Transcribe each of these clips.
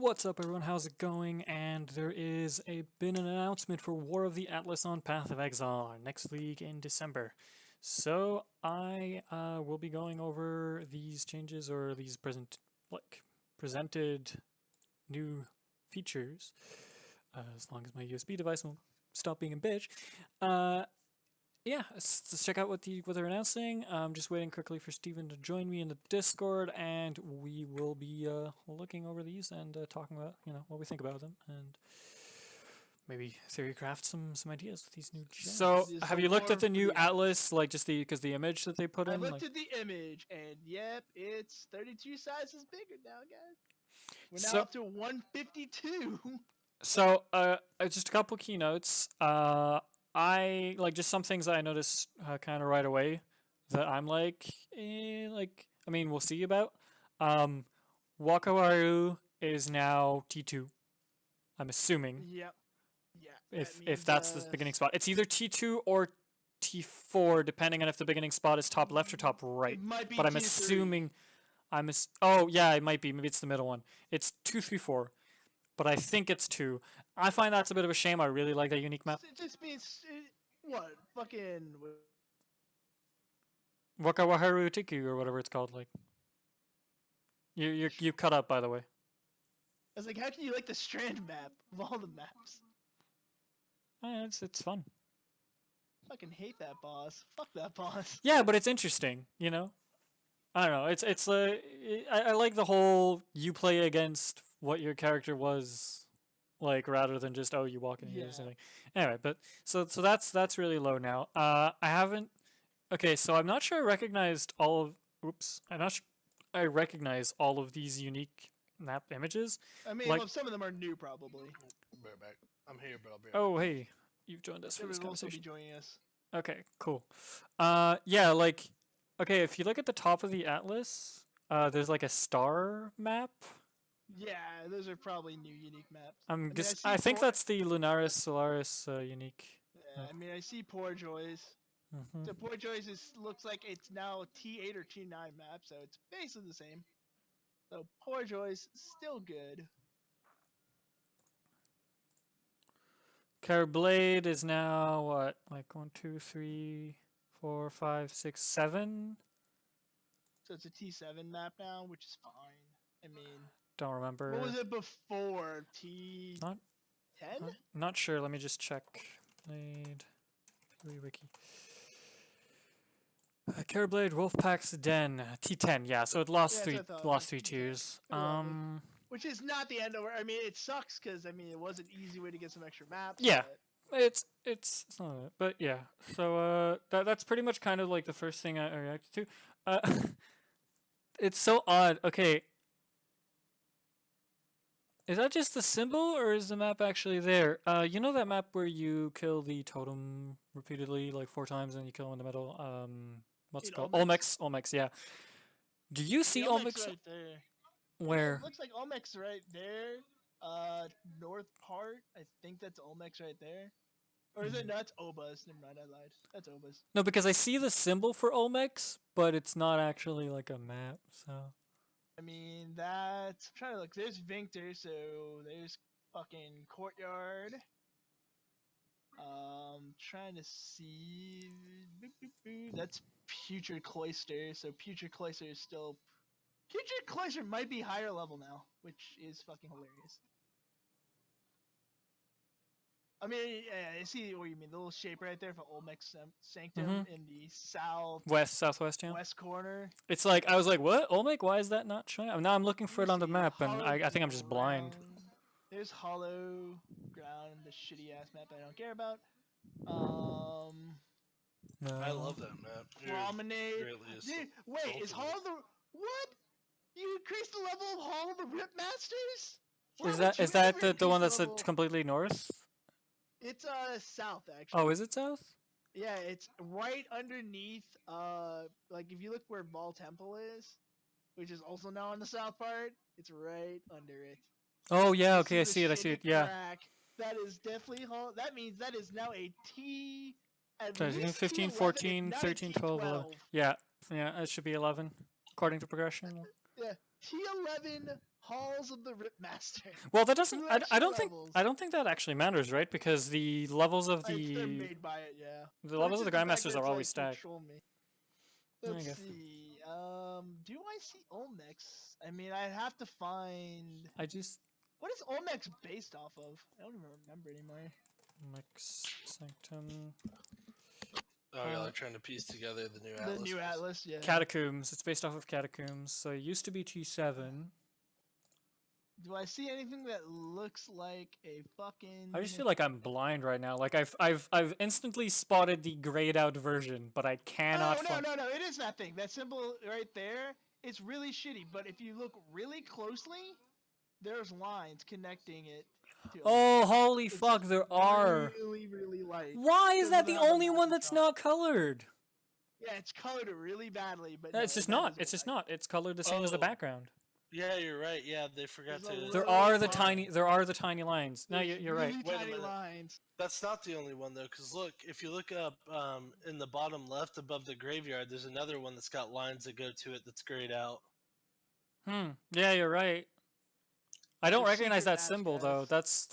What's up, everyone? How's it going? And there is been an announcement for War of the Atlas on Path of Exile, our next league in December. So I will be going over these changes or these presented new features, as long as my USB device won't stop being a bitch. Yeah, let's check out what they're announcing. I'm just waiting quickly for Steven to join me in the Discord, and we will be looking over these and talking about what we think about them, and maybe theorycraft some ideas with these new gems. So, have you looked at the new Atlas, like just because the image that they put in? I looked at the image, and yep, it's 32 sizes bigger now, guys. We're now up to 152. So, just a couple keynotes. I like just some things that I noticed kind of right away that I'm like, I mean, we'll see about. Wakawaru is now T2. I'm assuming. Yep. Yeah. If that's the beginning spot, it's either T2 or T4, depending on if the beginning spot is top left or top right. It might be but I'm T3. assuming. Oh yeah, it might be. Maybe it's the middle one. It's 2, 3, 4. But I think it's 2. I find that's a bit of a shame. I really like that unique map. It just means what? Fucking Wakawaharu Tiku or whatever it's called. Like, you cut up, by the way. I was like, how can you like the Strand map of all the maps? It's fun. Fucking hate that boss. Fuck that boss. Yeah, but it's interesting. You know. I don't know. I like the whole you play against what your character was like, rather than just you walk in here or something. Anyway, but so that's really low now. I haven't. Okay, so I'm not sure I recognized all of. Oops, I'm not sure I recognize all of these unique map images. I mean, well, some of them are new, probably. Right back. I'm here, but I'll be. Oh, hey, you've joined us for this conversation. conversation. Be joining us. Okay, cool. Yeah, like, okay, if you look at the top of the Atlas, there's like a star map. Yeah, those are probably new unique maps. I think that's the Lunaris Solaris unique. Yeah, I mean, I see Poor Joys. So Poor Joys looks like it's now T8 or T9 map, so it's basically the same. So Poor Joys still good. Blade is now what, like 1, 2, 3, 4, 5, 6, 7. So it's a T7 map now, which is fine. I mean, don't remember. What was it before? T10? Not sure. Let me just check. Blade. Wiki. Blade, Wolfpack's Den, T10. Yeah, so it lost three tiers. Which is not the end over. I mean, it sucks because it was an easy way to get some extra maps. Yeah, it's not that, but yeah. So that's pretty much kind of like the first thing I reacted to. It's so odd. Okay. Is that just the symbol, or is the map actually there? You know that map where you kill the totem repeatedly, like 4 times, and you kill him in the middle? What's it called? Olmecs, yeah. Do you see Olmecs? Right there. Where? It looks like Olmecs right there. North part. I think that's Olmecs right there. Or is it? No, that's Obas. Never mind, I lied. That's Obas. No, because I see the symbol for Olmecs, but it's not actually like a map, so... I mean, that's... I'm trying to look. There's Vinctor, so there's fucking Courtyard. Trying to see... That's Putrid Cloister, so Putrid Cloister is still... Putrid Cloister might be higher level now, which is fucking hilarious. I mean, yeah, I see what you mean. The little shape right there for Olmec's Sanctum in the southwest corner. It's like, I was like, what? Olmec? Why is that not showing? Now I'm looking for it on the map, and I think I'm just blind. There's Hollow Ground, the shitty ass map I don't care about. No. I love that map. Promenade. Dude, wait, is Hall of the... What? You increased the level of Hall of the Rip Masters? Is that the one that's completely north? It's south, actually. Oh, is it south? Yeah, it's right underneath, like if you look where Vol Temple is, which is also now on the south part, it's right under it. Oh, yeah, okay, I see it, yeah. That is definitely, that means that is now a T... 15, 14, 13, 12, 11. Yeah, it should be 11, according to progression. Yeah, T11 Halls of the Ripmaster. Well, that doesn't. Two I extra don't think. levels. I don't think that actually matters, right? Because the levels of They're the made by it, yeah. the But levels it's of the just fact grandmasters that are it's, always like, stacked. control me. I Let's guess. see. Do I see Olmecs? I mean, I'd have to find. I just What is Olmecs based off of? I don't even remember anymore. mix sanctum Oh, y'all are trying to piece together the new The atlas. new Atlas, yeah. catacombs. It's based off of catacombs. So it used to be T7. Do I see anything that looks like a fucking? I just feel like I'm blind right now. Like I've instantly spotted the grayed out version, but I cannot. Oh no! It is that thing. That symbol right there. It's really shitty. But if you look really closely, there's lines connecting it. To Oh, holy It's fuck! just There are. really light. Why is Shows that it the on the only one massive that's chart. not colored? Yeah, it's colored really badly, but No, no, it's just that not. is It's just Olmec. not. It's colored the same as the Oh. background. Yeah, you're right. Yeah, they forgot There's a to. There little are the line. tiny. There are the tiny lines. No, There's you're right. really Wait a tiny minute. lines. That's not the only one though, because look, if you look up in the bottom left above the graveyard, there's another one that's got lines that go to it that's grayed out. Yeah, you're right. I don't The recognize secret that maps, symbol though. guys.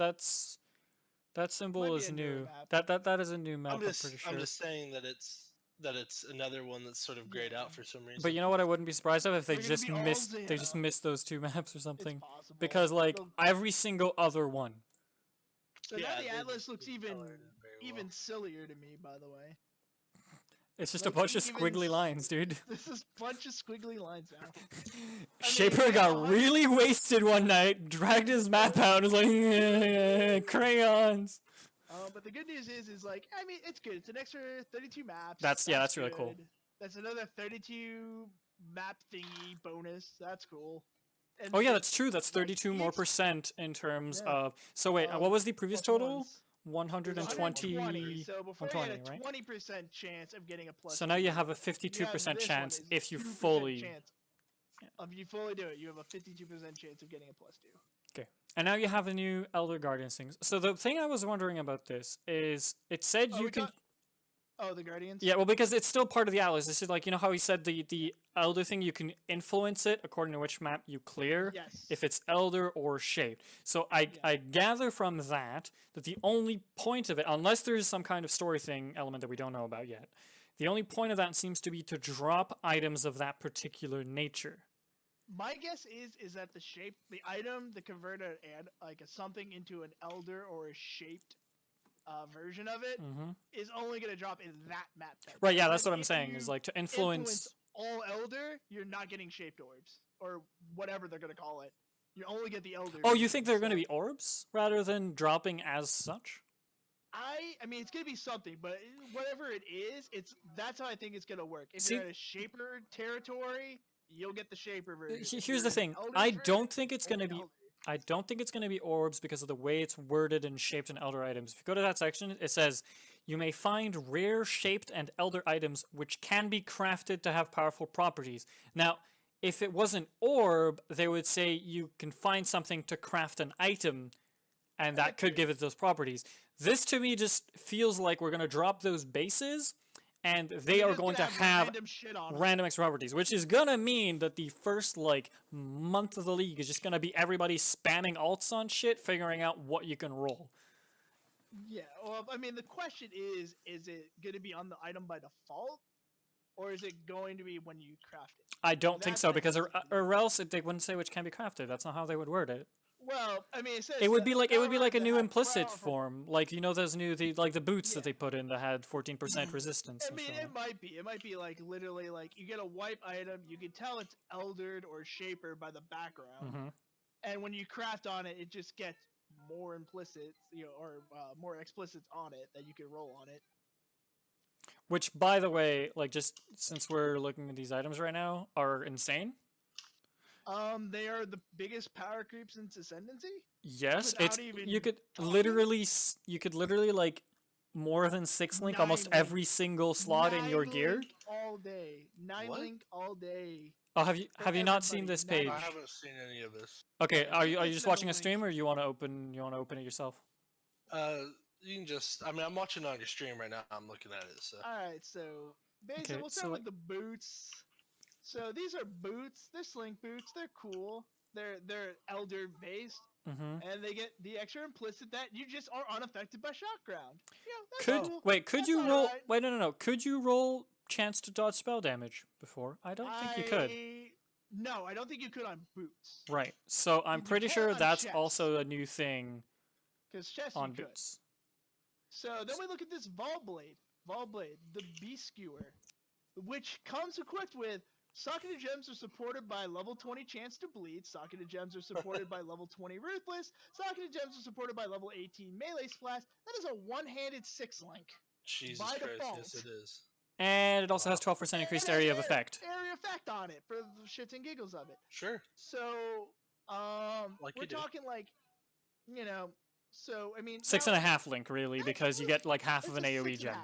That symbol Might be is a newer new. map. That is a new map. I'm I'm just pretty sure. I'm just saying that it's another one that's sort of grayed Yeah. out for some reason. But you know what? I wouldn't be surprised of if they They're gonna just be all missed. They just Xeno. missed those two maps or something. It's possible. Because like They'll- every single other one. So Yeah, now the they Atlas just looks didn't even color it very well. sillier to me. By the way, It's just Like, a bunch of even squiggly lines, dude. this is a bunch of squiggly lines now. Shaper got really wasted one night, dragged his map out, and was like, crayons. But the good news is like, I mean, it's good. It's an extra 32 maps. That's really cool. good. That's another 32 map thingy bonus. That's cool. And Oh yeah, the- that's true. That's like, 32 more each- percent in terms Yeah. of. So wait, what was the previous plus total? ones. 120. So before you had a 120, right? 20% chance of getting a plus. So now you two. have a You 52% this chance one is if you 2% fully. chance. If you fully do it, you have a 52% chance of getting a plus 2. Okay. And now you have a new Elder Guardians thing. So the thing I was wondering about this is it said Oh, you we can. got- Oh, the Guardians. Yeah, well, because it's still part of the Atlas. This is like, you know how he said the Elder thing, you can influence it according to which map you clear, Yes. if it's Elder or Shaped. So I gather from that the only point of it, unless there's some kind of story thing element that we don't know about yet, the only point of that seems to be to drop items of that particular nature. My guess is that the item, the converter, add like something into an elder or a shaped version of it is only going to drop in that map type. Right, yeah, that's Like, what I'm if saying, you is like to influence. all elder, you're not getting shaped orbs or whatever they're going to call it. You only get the elder. Oh, you think they're so- going to be orbs rather than dropping as such? I mean, it's gonna be something, but whatever it is, that's how I think it's gonna work. If See- you're at a shaper territory, you'll get the shaper version. If Here's you're the in thing. Elder's I version, don't think it's going to only be. Elder. I don't think it's going to be orbs because of the way it's worded and shaped in Elder items. If you go to that section, it says, you may find rare shaped and Elder items which can be crafted to have powerful properties. Now, if it was an orb, they would say you can find something to craft an item and that could give it those properties. This to me just feels like we're going to drop those bases and they You're are just going gonna to have random shit on 'em. random extra properties, which is gonna mean that the first like month of the league is just gonna be everybody spamming alts on shit, figuring out what you can roll. Yeah, well, I mean, the question is it going to be on the item by default, or is it going to be when you craft it? I don't think That's so what I because think it's or else they wouldn't say which can be crafted. That's not how they would word it. Well, I mean, it says It would that be like a new have implicit powerful- form, like you know those new the boots that Yeah. they put in that had 14% resistance. I and mean, so it on. might be. It might be like literally like you get a wipe item, you can tell it's eldered or shaper by the background, Mhm. and when you craft on it, it just gets more implicit, or more explicit on it that you can roll on it. Which, by the way, like just since we're looking at these items right now, are insane. They are the biggest power creeps in Ascendancy. Yes, Without it's even you could talking? literally like more than 6 link almost 9 link. every single slot in your gear. Link all day. 9 What? link all day. Oh, have you not seen everybody, this nine page? I haven't seen any of this. Okay, are you It's just not watching a link. stream or you want to open it yourself? You can just. I mean, I'm watching on your stream right now. I'm looking at it. So All right, so basically, Okay, we'll start so, with the boots. So these are boots. They're slink boots. They're cool. They're elder based, Mm-hmm. and they get the extra implicit that you just are unaffected by shock ground. That's Could cool. could That's you roll? alright. Wait, no. Could you roll chance to dodge spell damage before? I don't think you could. No, I don't think you could on boots. Right. So I'm You pretty can sure on that's chest. also a new thing Because chest on you could. boots. So then we look at this Volblade. Volblade, the Beast Skewer, which comes equipped with Socketed Gems are supported by level 20 Chance to Bleed. Socketed Gems are supported by level 20 Ruthless. Socketed Gems are supported by level 18 Melee Splash. That is a one-handed 6-link. Jesus By Christ, default. yes it is. And it also Wow. has 12% increased It has area of effect. Area effect on it for the shits and giggles of it. Sure. So, Like we're you do. talking like, so I mean, 6.5 link really, because you get like half of an it's a AoE 6.5. gem.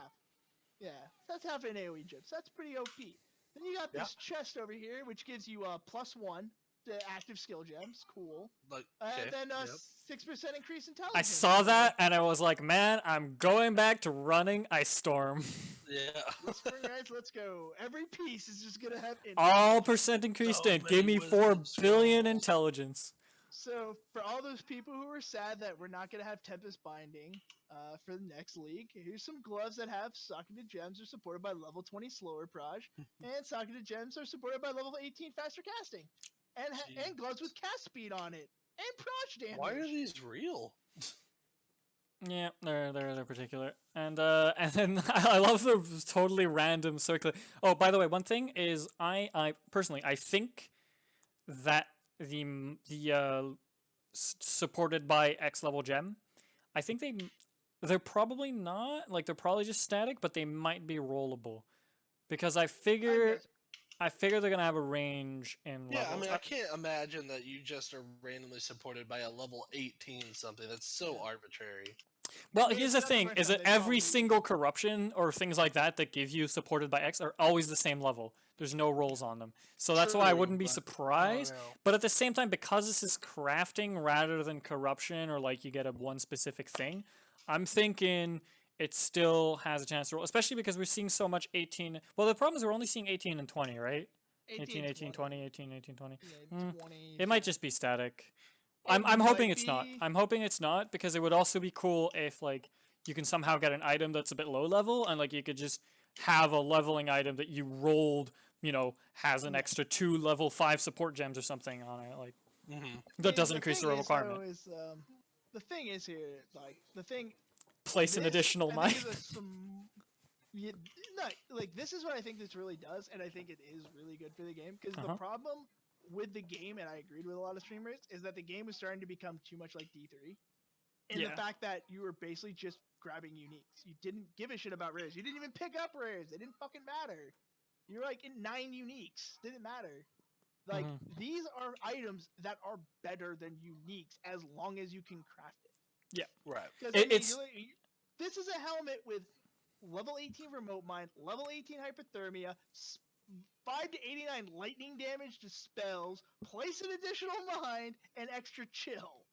Yeah, that's half an AoE gem. So that's pretty OP. Then you got this chest over here, which gives you +1 to active skill gems. Cool. Like, And then yep. 6% increase intelligence. I saw that and I was like, man, I'm going back to running Ice Storm. Yeah. Spring Rise, let's go. Every piece is just gonna have All percent increased So in. Give me many 4 wisdom billion scrolls. intelligence. So for all those people who are sad that we're not gonna have Tempest Binding for the next league, here's some gloves that have Socketed Gems are supported by level 20 slower proj, and Socketed Gems are supported by level 18 faster casting, and gloves with cast speed on it, and proj damage. Why are these real? Yeah, they're particular, and then I love the totally random circular. Oh, by the way, one thing is I personally I think that the supported by X level gem, I think they're probably not, like they're probably just static, but they might be rollable, because I figure they're gonna have a range in levels. Yeah, I mean, I can't imagine that you just are randomly supported by a level 18 something. That's so arbitrary. Well, Well, here's it's the not the thing: first is time that they every probably- single corruption or things like that that give you supported by X are always the same level. There's no rolls on them, so that's why I True, wouldn't be but I don't surprised. know. But at the same time, because this is crafting rather than corruption, or like you get a one specific thing, I'm thinking it still has a chance to roll, especially because we're seeing so much 18. Well, the problem is we're only seeing 18 and 20, right? 18, 18, 20, 18, 18, 20. Yeah, 20. It might just be static. It I'm hoping might it's not. be. I'm hoping it's not, because it would also be cool if like you can somehow get an item that's a bit low level, and like you could just have a leveling item that you rolled, has an extra 2 level 5 support gems or something on it, like that doesn't increase the thing requirement. The thing is here, like the thing. Place an this, additional I mine. think, is this is what I think this really does, and I think it is really good for the game, because the problem with the game, and I agreed with a lot of streamers, is that the game was starting to become too much like D3. And the fact that you were basically just grabbing uniques. You didn't give a shit about rares. You didn't even pick up rares. They didn't fucking matter. You're like in 9 uniques. Didn't matter. Like, these are items that are better than uniques as long as you can craft it. Yeah. Right. This is a helmet with level 18 remote mine, level 18 hypothermia, 5 to 89 lightning damage to spells, place an additional mine, and extra chill,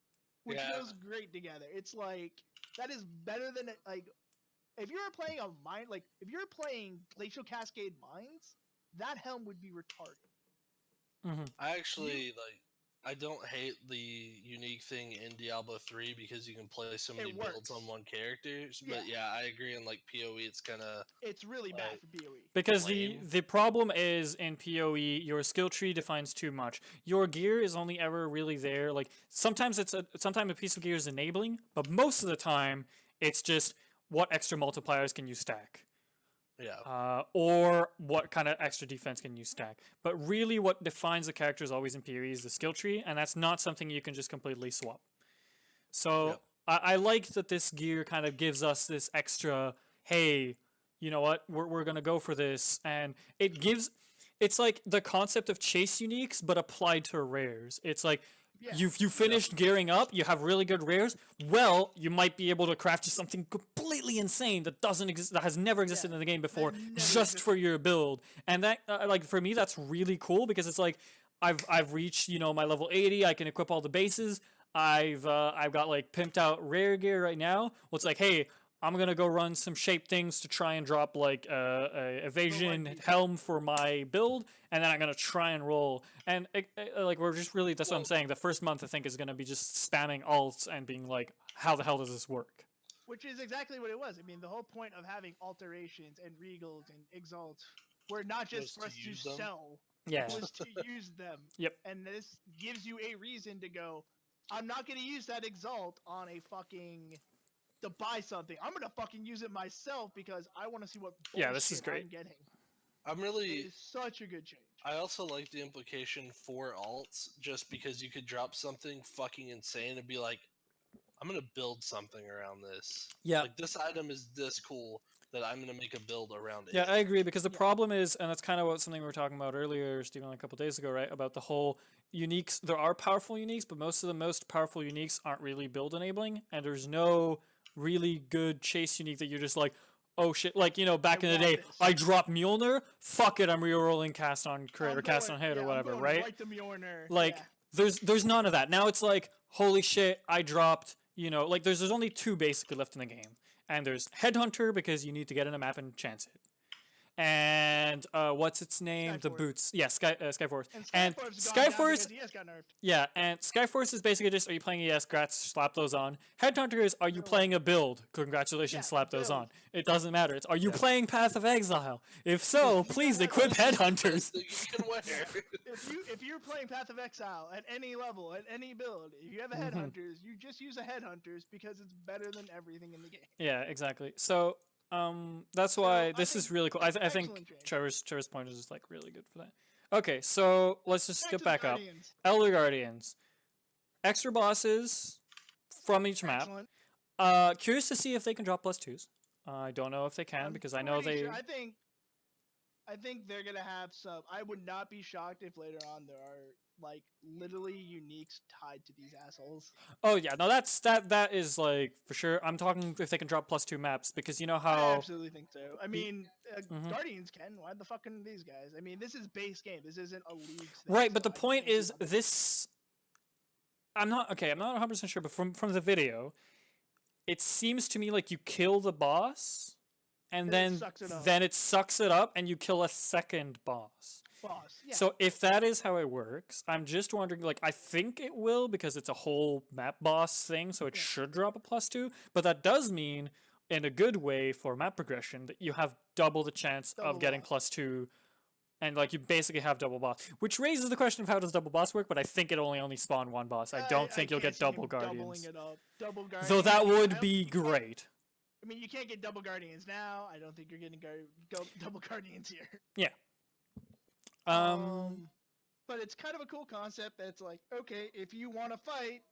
which goes great together. It's like, that is better than if you were playing a mine, like if you're playing Glacial Cascade Mines, that helm would be retarded. I actually I don't hate the unique thing in Diablo 3 because you can play so many builds on one character. But yeah, I agree. In like PoE, it's really bad for PoE. Because the problem is in PoE, your skill tree defines too much. Your gear is only ever really there. Like sometimes sometimes a piece of gear is enabling, but most of the time it's just what extra multipliers can you stack. Yeah. Or what kind of extra defense can you stack. But really what defines the character is always in PoE is the skill tree, and that's not something you can just completely swap. So I like that this gear kind of gives us this extra, hey, you know what, we're going to go for this. And it's like the concept of chase uniques, but applied to rares. It's like, you finished gearing up, you have really good rares, well, you might be able to craft just something completely insane that doesn't exist, that has never existed in the game before, just for your build. And that like for me that's really cool, because it's like I've reached my level 80, I can equip all the bases, I've got like pimped out rare gear right now. Well, it's like, hey, I'm gonna go run some shape things to try and drop like a evasion helm for my build, and then I'm gonna try and roll. And like we're just really that's what I'm saying. The first month I think is gonna be just spamming alts and being like, how the hell does this work? Which is exactly what it was. I mean, the whole point of having alterations and regals and exalts were not just for us to sell. Yeah. It was to use them. Yep. And this gives you a reason to go, I'm not going to use that exalt on a fucking to buy something. I'm going to fucking use it myself because I want to see what bullshit this is great. I'm getting. It is such a good change. I also like the implication for alts just because you could drop something fucking insane and be like, I'm going to build something around this. Yeah. Like, this item is this cool that I'm going to make a build around it. Yeah, I agree, because the problem is, and that's kind of something we were talking about earlier, Stephen, a couple days ago, right? About the whole uniques. There are powerful uniques, but most of the most powerful uniques aren't really build enabling, and there's no really good chase unique that you're just like, oh shit, like, you know, back in the day, I dropped Mjolnir, fuck it, I'm re-rolling cast on crit or cast on hit or whatever, right? Right to Mjolnir. Like, there's none of that. Now it's like, holy shit, I dropped, you know, like there's only 2 basically left in the game. And there's Headhunter because you need to get in a map and chance it. And what's its name? Skyforce. The boots. Yeah, Skyforce. And Skyforce. ES got nerfed. Yeah, and Skyforce is basically just, are you playing ES? Grats, slap those on. Headhunter is, are you playing a build? Congratulations, slap those on. It doesn't matter. It's, are you playing Path of Exile? If so, please equip Headhunters. If you're playing Path of Exile at any level, at any build, if you have a Headhunters, you just use a Headhunters because it's better than everything in the game. Yeah, exactly. So that's why this is really cool. I think Trevor's point is just like really good for that. Okay, so let's just skip back up. Elder Guardians, extra bosses from each map. Curious to see if they can drop +2s. I don't know if they can because I know they. Sure. I think they're gonna have some. I would not be shocked if later on there are like literally uniques tied to these assholes. Oh yeah, no, that is like for sure. I'm talking if they can drop +2 maps because you know how. I absolutely think so. I mean, Guardians can. Why the fuck can these guys? I mean, this is base game. This isn't a league thing. Right, but the point is this. I'm not 100% sure, but from the video, it seems to me like you kill the boss. And then it sucks it up, and you kill a second boss. Yeah. So if that is how it works, I'm just wondering. Like, I think it will because it's a whole map boss thing, so it should drop a +2. But that does mean, in a good way for map progression, that you have double the chance of getting +2, and like you basically have double boss. Which raises the question of how does double boss work? But I think it only spawn one boss. I don't think you'll get double guardians. Double guardians. So that would be great. I mean, you can't get double guardians now. I don't think you're getting double guardians here. Yeah. But it's kind of a cool concept. That's like, okay, if you want to fight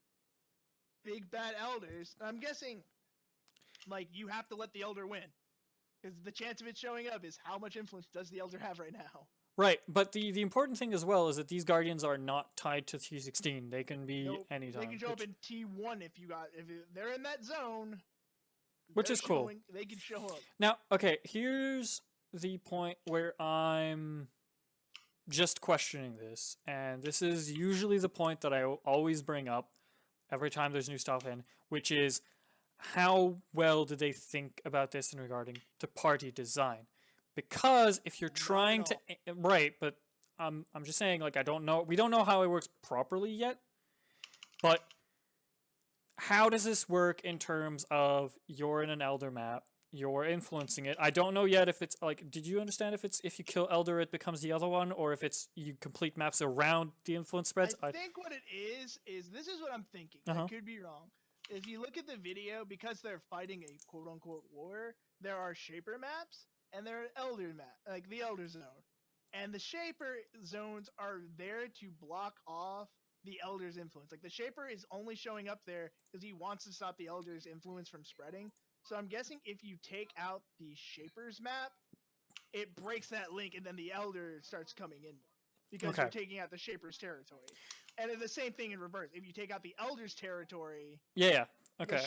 big bad elders, I'm guessing, like you have to let the elder win, because the chance of it showing up is how much influence does the elder have right now. Right, but the important thing as well is that these guardians are not tied to T16. They can be anytime. They can show up in T1 if they're in that zone. Which is cool. They can show up. Now, okay, here's the point where I'm just questioning this, and this is usually the point that I always bring up every time there's new stuff in, which is how well do they think about this in regarding to party design? Because if you're trying to but I'm just saying, like, I don't know, we don't know how it works properly yet, but how does this work in terms of you're in an Elder map, you're influencing it? I don't know yet if it's like, did you understand if you kill Elder it becomes the other one, or if it's you complete maps around the influence spreads? I think what it is this is what I'm thinking. I could be wrong. If you look at the video, because they're fighting a quote-unquote war, there are Shaper maps and there are Elder map, like the Elder zone. And the Shaper zones are there to block off the Elder's influence. Like, the Shaper is only showing up there because he wants to stop the Elder's influence from spreading. So I'm guessing if you take out the Shaper's map, it breaks that link, and then the Elder starts coming in because you're taking out the Shaper's territory. And it's the same thing in reverse. If you take out the Elder's territory, the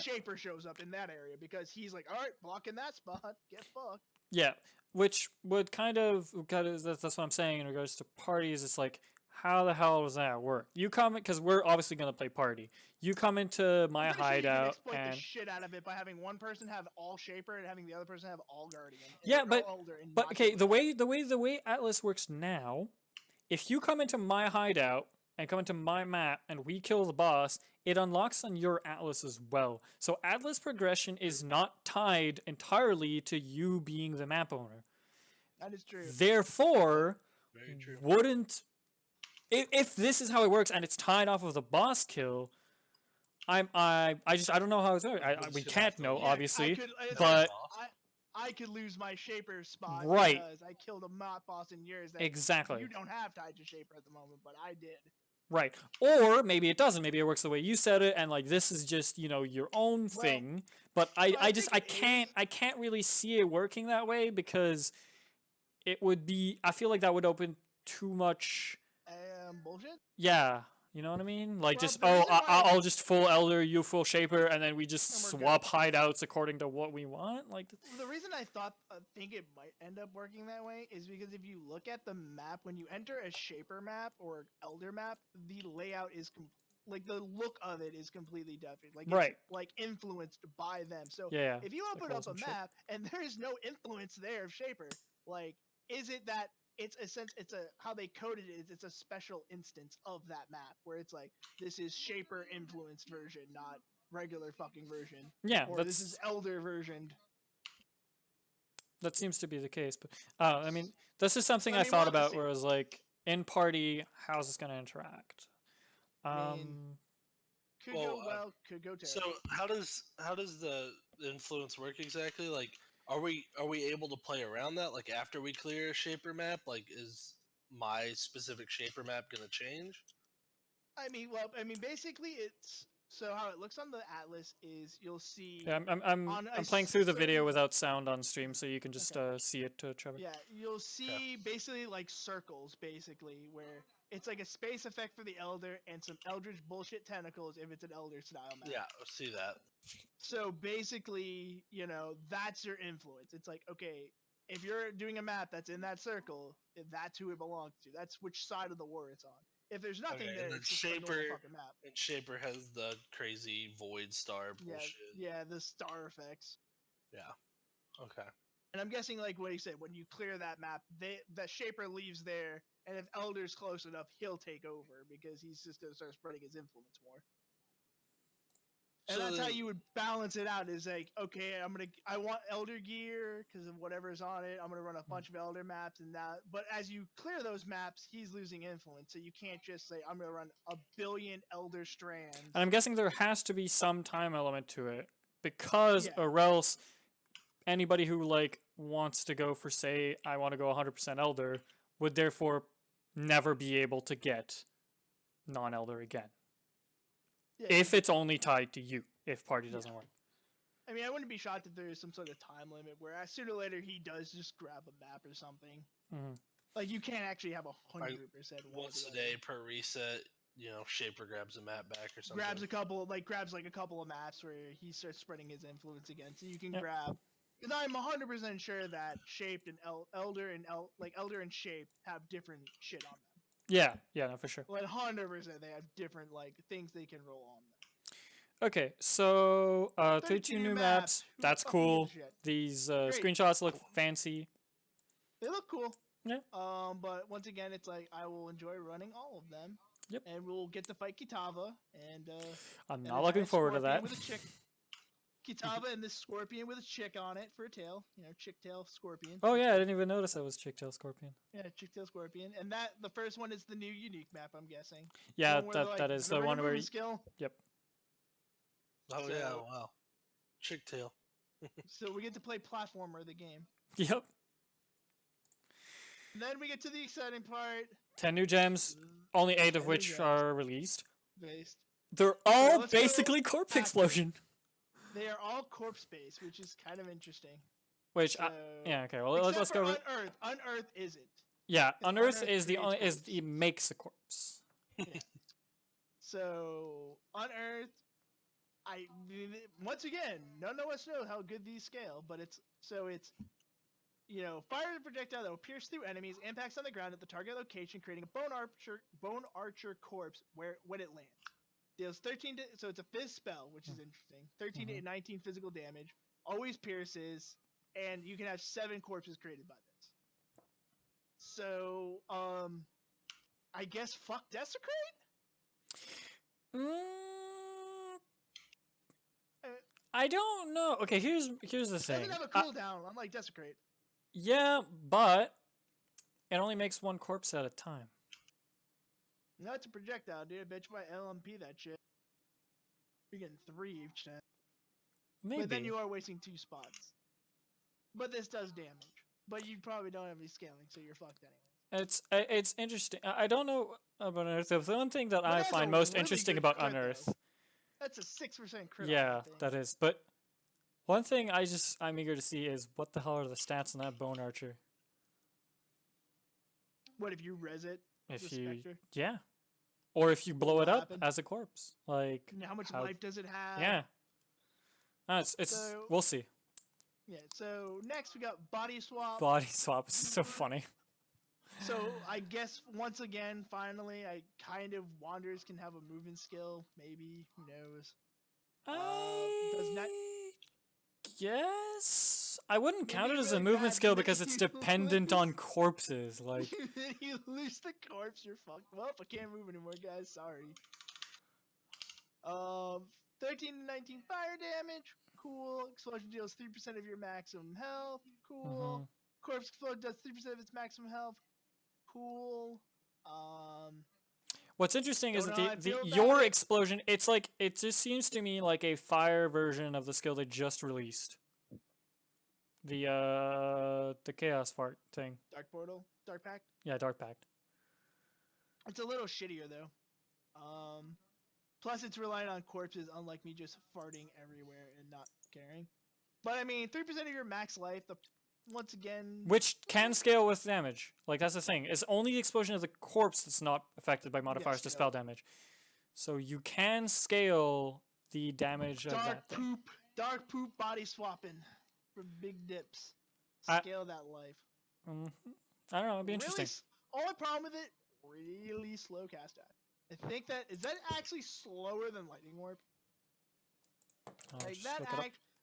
Shaper shows up in that area because he's like, all right, blocking that spot, get fucked. Yeah, which would kind of that's what I'm saying in regards to parties. It's like, how the hell does that work? You come because we're obviously gonna play party. You come into my hideout exploit and the shit out of it by having one person have all Shaper and having the other person have all Guardian. Yeah, but okay, the way Atlas works now, if you come into my hideout and come into my map and we kill the boss, it unlocks on your Atlas as well. So Atlas progression is not tied entirely to you being the map owner. That is true. Therefore, Very true. wouldn't if this is how it works and it's tied off of the boss kill, I don't know how it's going. We can't know, obviously, but I could lose my Shaper spot because I killed a map boss in yours that exactly you don't have tied to Shaper at the moment, but I did. Right. Or maybe it doesn't. Maybe it works the way you said it, and like this is just, you know, your own thing. But I can't really see it working that way because it would be, I feel like that would open too much bullshit? Yeah. You know what I mean? Like I'll just full Elder, you full Shaper, and then we just swap hideouts according to what we want. Like the reason I think it might end up working that way is because if you look at the map, when you enter a Shaper map or Elder map, the layout is like the look of it is completely different. Like it's like influenced by them. So if you open up a map and there's no influence there of Shaper, like is it that it's how they coded it is it's a special instance of that map where it's like this is Shaper influenced version, not regular fucking version. Yeah, or this is Elder versioned. That seems to be the case, but I mean, this is something I thought about where I was like, in party, how's this going to interact? Could go well, could go terrible. So how does the influence work exactly? Like, are we able to play around that? Like after we clear a Shaper map, like is my specific Shaper map gonna change? I mean, basically it's so how it looks on the Atlas is you'll see. Yeah, I'm playing through the video without sound on stream, so you can just see it, Trevor. Yeah, you'll see basically like circles, basically where it's like a space effect for the Elder and some Eldritch bullshit tentacles if it's an Elder style map. Yeah, I see that. So basically, you know, that's your influence. It's like, okay, if you're doing a map that's in that circle, that's who it belongs to. That's which side of the war it's on. If there's nothing there, it's just a normal fucking map. And Shaper has the crazy void star bullshit. Yeah, the star effects. Yeah. Okay. And I'm guessing, like what he said, when you clear that map, the Shaper leaves there, and if Elder's close enough, he'll take over because he's just gonna start spreading his influence more. And that's how you would balance it out. Is like, okay, I want Elder gear because of whatever's on it. I'm gonna run a bunch of Elder maps and that. But as you clear those maps, he's losing influence. So you can't just say I'm gonna run a billion Elder strands. And I'm guessing there has to be some time element to it because, or else, anybody who like wants to go for, say, I want to go 100% Elder would therefore never be able to get non-Elder again. Yeah. If it's only tied to you, if party doesn't work. I mean, I wouldn't be shocked if there is some sort of time limit where sooner or later he does just grab a map or something. Mm-hmm. Like you can't actually have 100%. Once a day per reset, you know, Shaper grabs a map back or something. Grabs a couple of maps where he starts spreading his influence again, so you can grab. Because I'm 100% sure that Shaped and Elder and Shaped have different shit on them. Yeah, no, for sure. Like 100%, they have different like things they can roll on them. Okay, so 32 new maps. That's cool. These screenshots look fancy. They look cool. Yeah. But once again, it's like I will enjoy running all of them. Yep. And we'll get to fight Kitava, and I'm not looking forward to that. Kitava and this scorpion with a chick on it for a tail. You know, chick tail scorpion. Oh yeah, I didn't even notice that was chick tail scorpion. Yeah, chick tail scorpion, and the first one is the new unique map. I'm guessing. Yeah, that is the one where. Yep. Oh yeah! Wow. Chick tail. So we get to play platformer the game. Yep. And then we get to the exciting part. 10 new gems, only 8 of which are released. They're all basically corpse explosion. They are all corpse based, which is kind of interesting. Which, yeah, okay. Well, let's go. Unearth. Unearth isn't. Yeah, Unearth is the makes a corpse. Yeah. So Unearth, once again, none of us know how good these scale, but it's fires a projectile that will pierce through enemies, impacts on the ground at the target location, creating a bone archer corpse when it lands. Deals 13 so it's a fizz spell, which is interesting. 13 to 19 physical damage, always pierces, and you can have 7 corpses created by this. So, I guess fuck Desecrate? I don't know. Okay, here's the thing. It doesn't have a cooldown, unlike Desecrate. Yeah, but it only makes 1 corpse at a time. No, it's a projectile, dude. I bet you might LMP that shit. You're getting 3 each time. Maybe. But then you are wasting 2 spots. But this does damage. But you probably don't have any scaling, so you're fucked anyway. It's interesting. I don't know about Unearth. The one thing that I find most interesting about Unearth. That's a 6% crit. Yeah, that is. But one thing I'm eager to see is what the hell are the stats on that Bone Archer? What if you res it? Yeah. Or if you blow it up as a corpse, like how much life does it have? Yeah, we'll see. Yeah. So next we got body swap. Body swap is so funny. So I guess once again, finally, Wanderers can have a movement skill. Maybe, who knows? Yes. I wouldn't count it as a movement skill because it's dependent on corpses. Like you lose the corpse, you're fucked. Well, I can't move anymore, guys. Sorry. 13 to 19 fire damage. Cool. Explosion deals 3% of your maximum health. Cool. Corpse explosion does 3% of its maximum health. Cool. What's interesting is that your explosion, it just seems to me like a fire version of the skill they just released. The Chaos Fart thing. Dark Portal? Dark Pact? Yeah, Dark Pact. It's a little shittier though. Plus it's relying on corpses, unlike me just farting everywhere and not caring. But I mean, 3% of your max life, once again... Which can scale with damage. Like, that's the thing. It's only the explosion of the corpse that's not affected by modifiers to spell damage. So you can scale the damage of that thing. Dark poop body swapping for big dips. Scale that life. I don't know, it'd be interesting. Only problem with it, really slow cast time. I think is that actually slower than Lightning Warp? I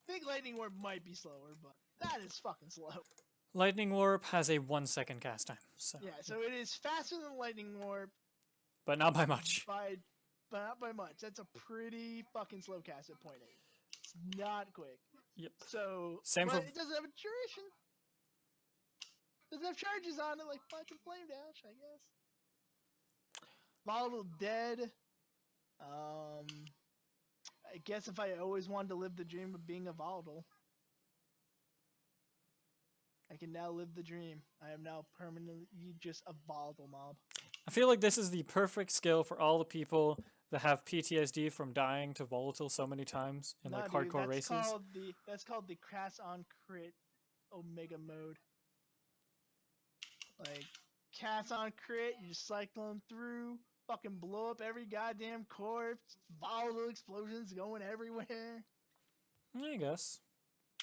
think Lightning Warp might be slower, but that is fucking slow. Lightning Warp has a 1-second cast time. So yeah, so it is faster than Lightning Warp. But not by much. But not by much. That's a pretty fucking slow cast at 0.8. It's not quick. Yep. So, it doesn't have a duration. Doesn't have charges on it like fucking Flame Dash, I guess. Volatile Dead. I guess if I always wanted to live the dream of being a volatile, I can now live the dream. I am now permanently just a volatile mob. I feel like this is the perfect skill for all the people that have PTSD from dying to volatile so many times in hardcore races. That's called the Crass on Crit Omega mode. Like, cast on crit, you just cycle them through, fucking blow up every goddamn corpse, volatile explosions going everywhere. I guess.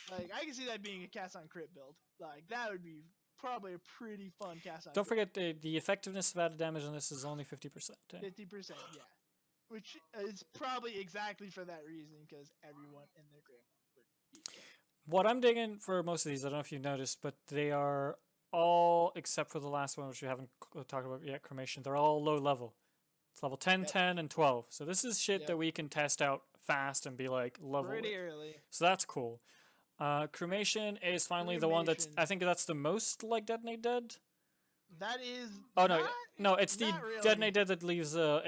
Like, I can see that being a cast on crit build. Like, that would be probably a pretty fun cast on Don't crit. forget the effectiveness of added damage on this is only 50%. 50%, yeah. Which is probably exactly for that reason, because everyone in their grandma would be killed. What I'm digging for most of these, I don't know if you've noticed, but they are all, except for the last one, which we haven't talked about yet, Cremation, they're all low level. It's level 10, 10, and 12. So this is shit that we can test out fast and be like level pretty early. So that's cool. Cremation is finally the one that's, I think that's the most like Detonate Dead. That is. Oh no, it's the really. Detonate Dead that leaves a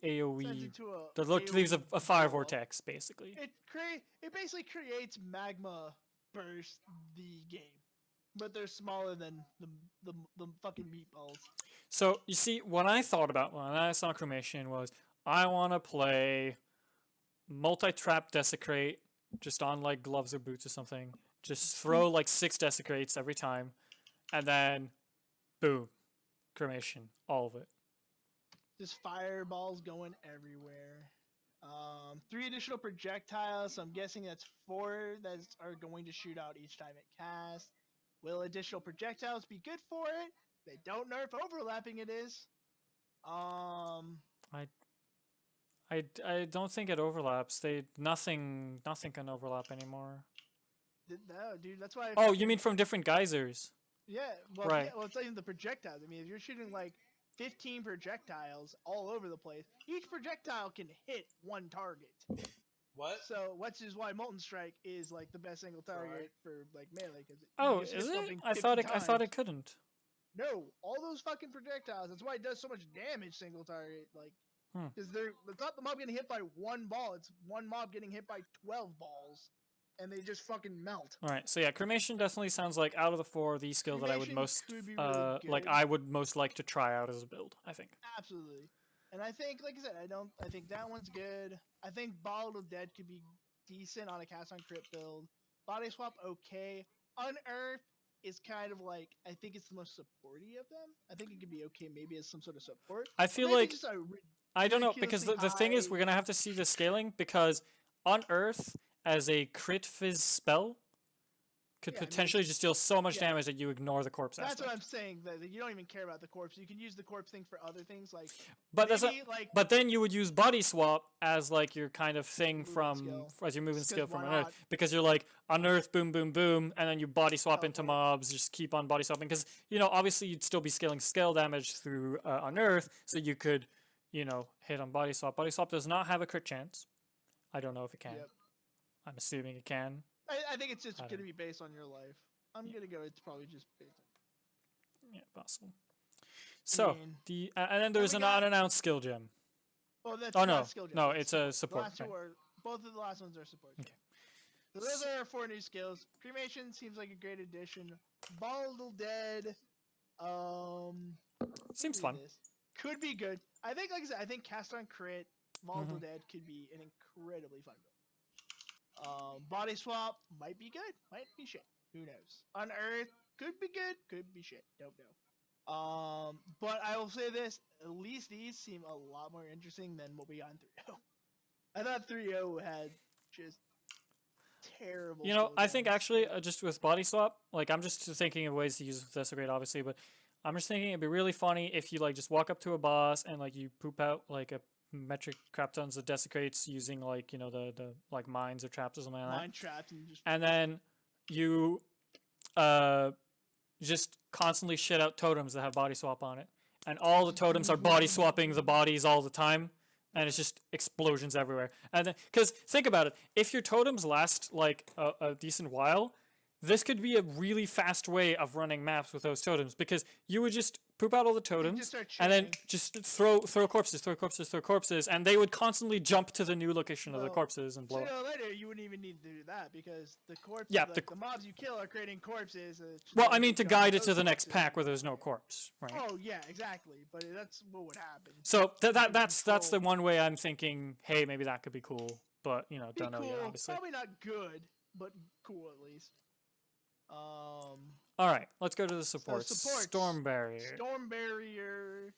AOE. That leaves a fire vortex, basically. It basically creates magma burst the game, but they're smaller than the fucking meatballs. So you see, what I thought about when I saw Cremation was I want to play multi-trap Desecrate just on like gloves or boots or something. Just throw like 6 Desecrates every time, and then boom, Cremation, all of it. Just fireballs going everywhere. 3 additional projectiles, so I'm guessing that's 4 that are going to shoot out each time it casts. Will additional projectiles be good for it? They don't nerf overlapping it is. I don't think it overlaps. Nothing can overlap anymore. No, dude, that's why. Oh, you mean from different geysers? Yeah, right. Yeah, well, it's not even the projectiles. I mean, if you're shooting like 15 projectiles all over the place, each projectile can hit one target. What? So, which is why Molten Strike is like the best single target for like melee. Oh, is it? I thought it couldn't. No, all those fucking projectiles. That's why it does so much damage single target. Like, because it's not the mob getting hit by one ball. It's one mob getting hit by 12 balls, and they just fucking melt. All right. So yeah, cremation definitely sounds like out of the four, the skill that I would most really I would most like to try out as a build. I think. Absolutely. And I think, like I said, I think that one's good. I think Bottle Dead could be decent on a cast on crit build. Body Swap, okay. Unearth is kind of like, I think it's the most supporty of them. I think it could be okay maybe as some sort of support. I feel like, I don't know, because the thing is, we're going to have to see the scaling, because Unearth as a crit fizz spell could potentially just deal so much damage that you ignore the corpse aspect. That's what I'm saying. That you don't even care about the corpse. You can use the corpse thing for other things, like. But but then you would use body swap as like your kind of thing as your moving skill from Unearth, because you're like Unearth, boom, boom, boom, and then you body swap into mobs. Just keep on body swapping, because obviously you'd still be scaling scale damage through Unearth, so you could hit on body swap. Body swap does not have a crit chance. I don't know if it can. Yep. I'm assuming it can. I think it's just going to be based on your life. I'm going to go, it's probably just based on. Yeah, possible. So, and then there's an unannounced skill gem. Oh, that's not skill gem. No, it's a support. Both of the last ones are support. Okay. So those are 4 new skills. Cremation seems like a great addition. Bottle Dead, seems fun. Could be good. I think, like I said, I think Cast on Crit, Bottle Dead could be an incredibly fun build. Body Swap might be good, might be shit. Who knows? Unearth could be good, could be shit. Don't know. But I will say this: at least these seem a lot more interesting than what we got in 3.0. I thought 3.0 had just terrible. I think actually just with Body Swap, like I'm just thinking of ways to use Desecrate, obviously, but I'm just thinking it'd be really funny if you like just walk up to a boss and like you poop out like a metric crap tons of desecrates using like the like mines or traps or something like that. Mine traps and then you just constantly shit out totems that have body swap on it, and all the totems are body swapping the bodies all the time, and it's just explosions everywhere. And then, because think about it, if your totems last like a decent while, this could be a really fast way of running maps with those totems, because you would just poop out all the totems and then just throw corpses, and they would constantly jump to the new location of the corpses and blow up. Later, you wouldn't even need to do that, because the corpses, the mobs you kill are creating corpses. Well, I mean, to guide it to the next pack where there's no corpse, right? Oh yeah, exactly. But that's what would happen. So that's the one way I'm thinking. Hey, maybe that could be cool, but don't know yet. Obviously, probably not good, but cool at least. All right, let's go to the supports. Storm Barrier. Storm Barrier.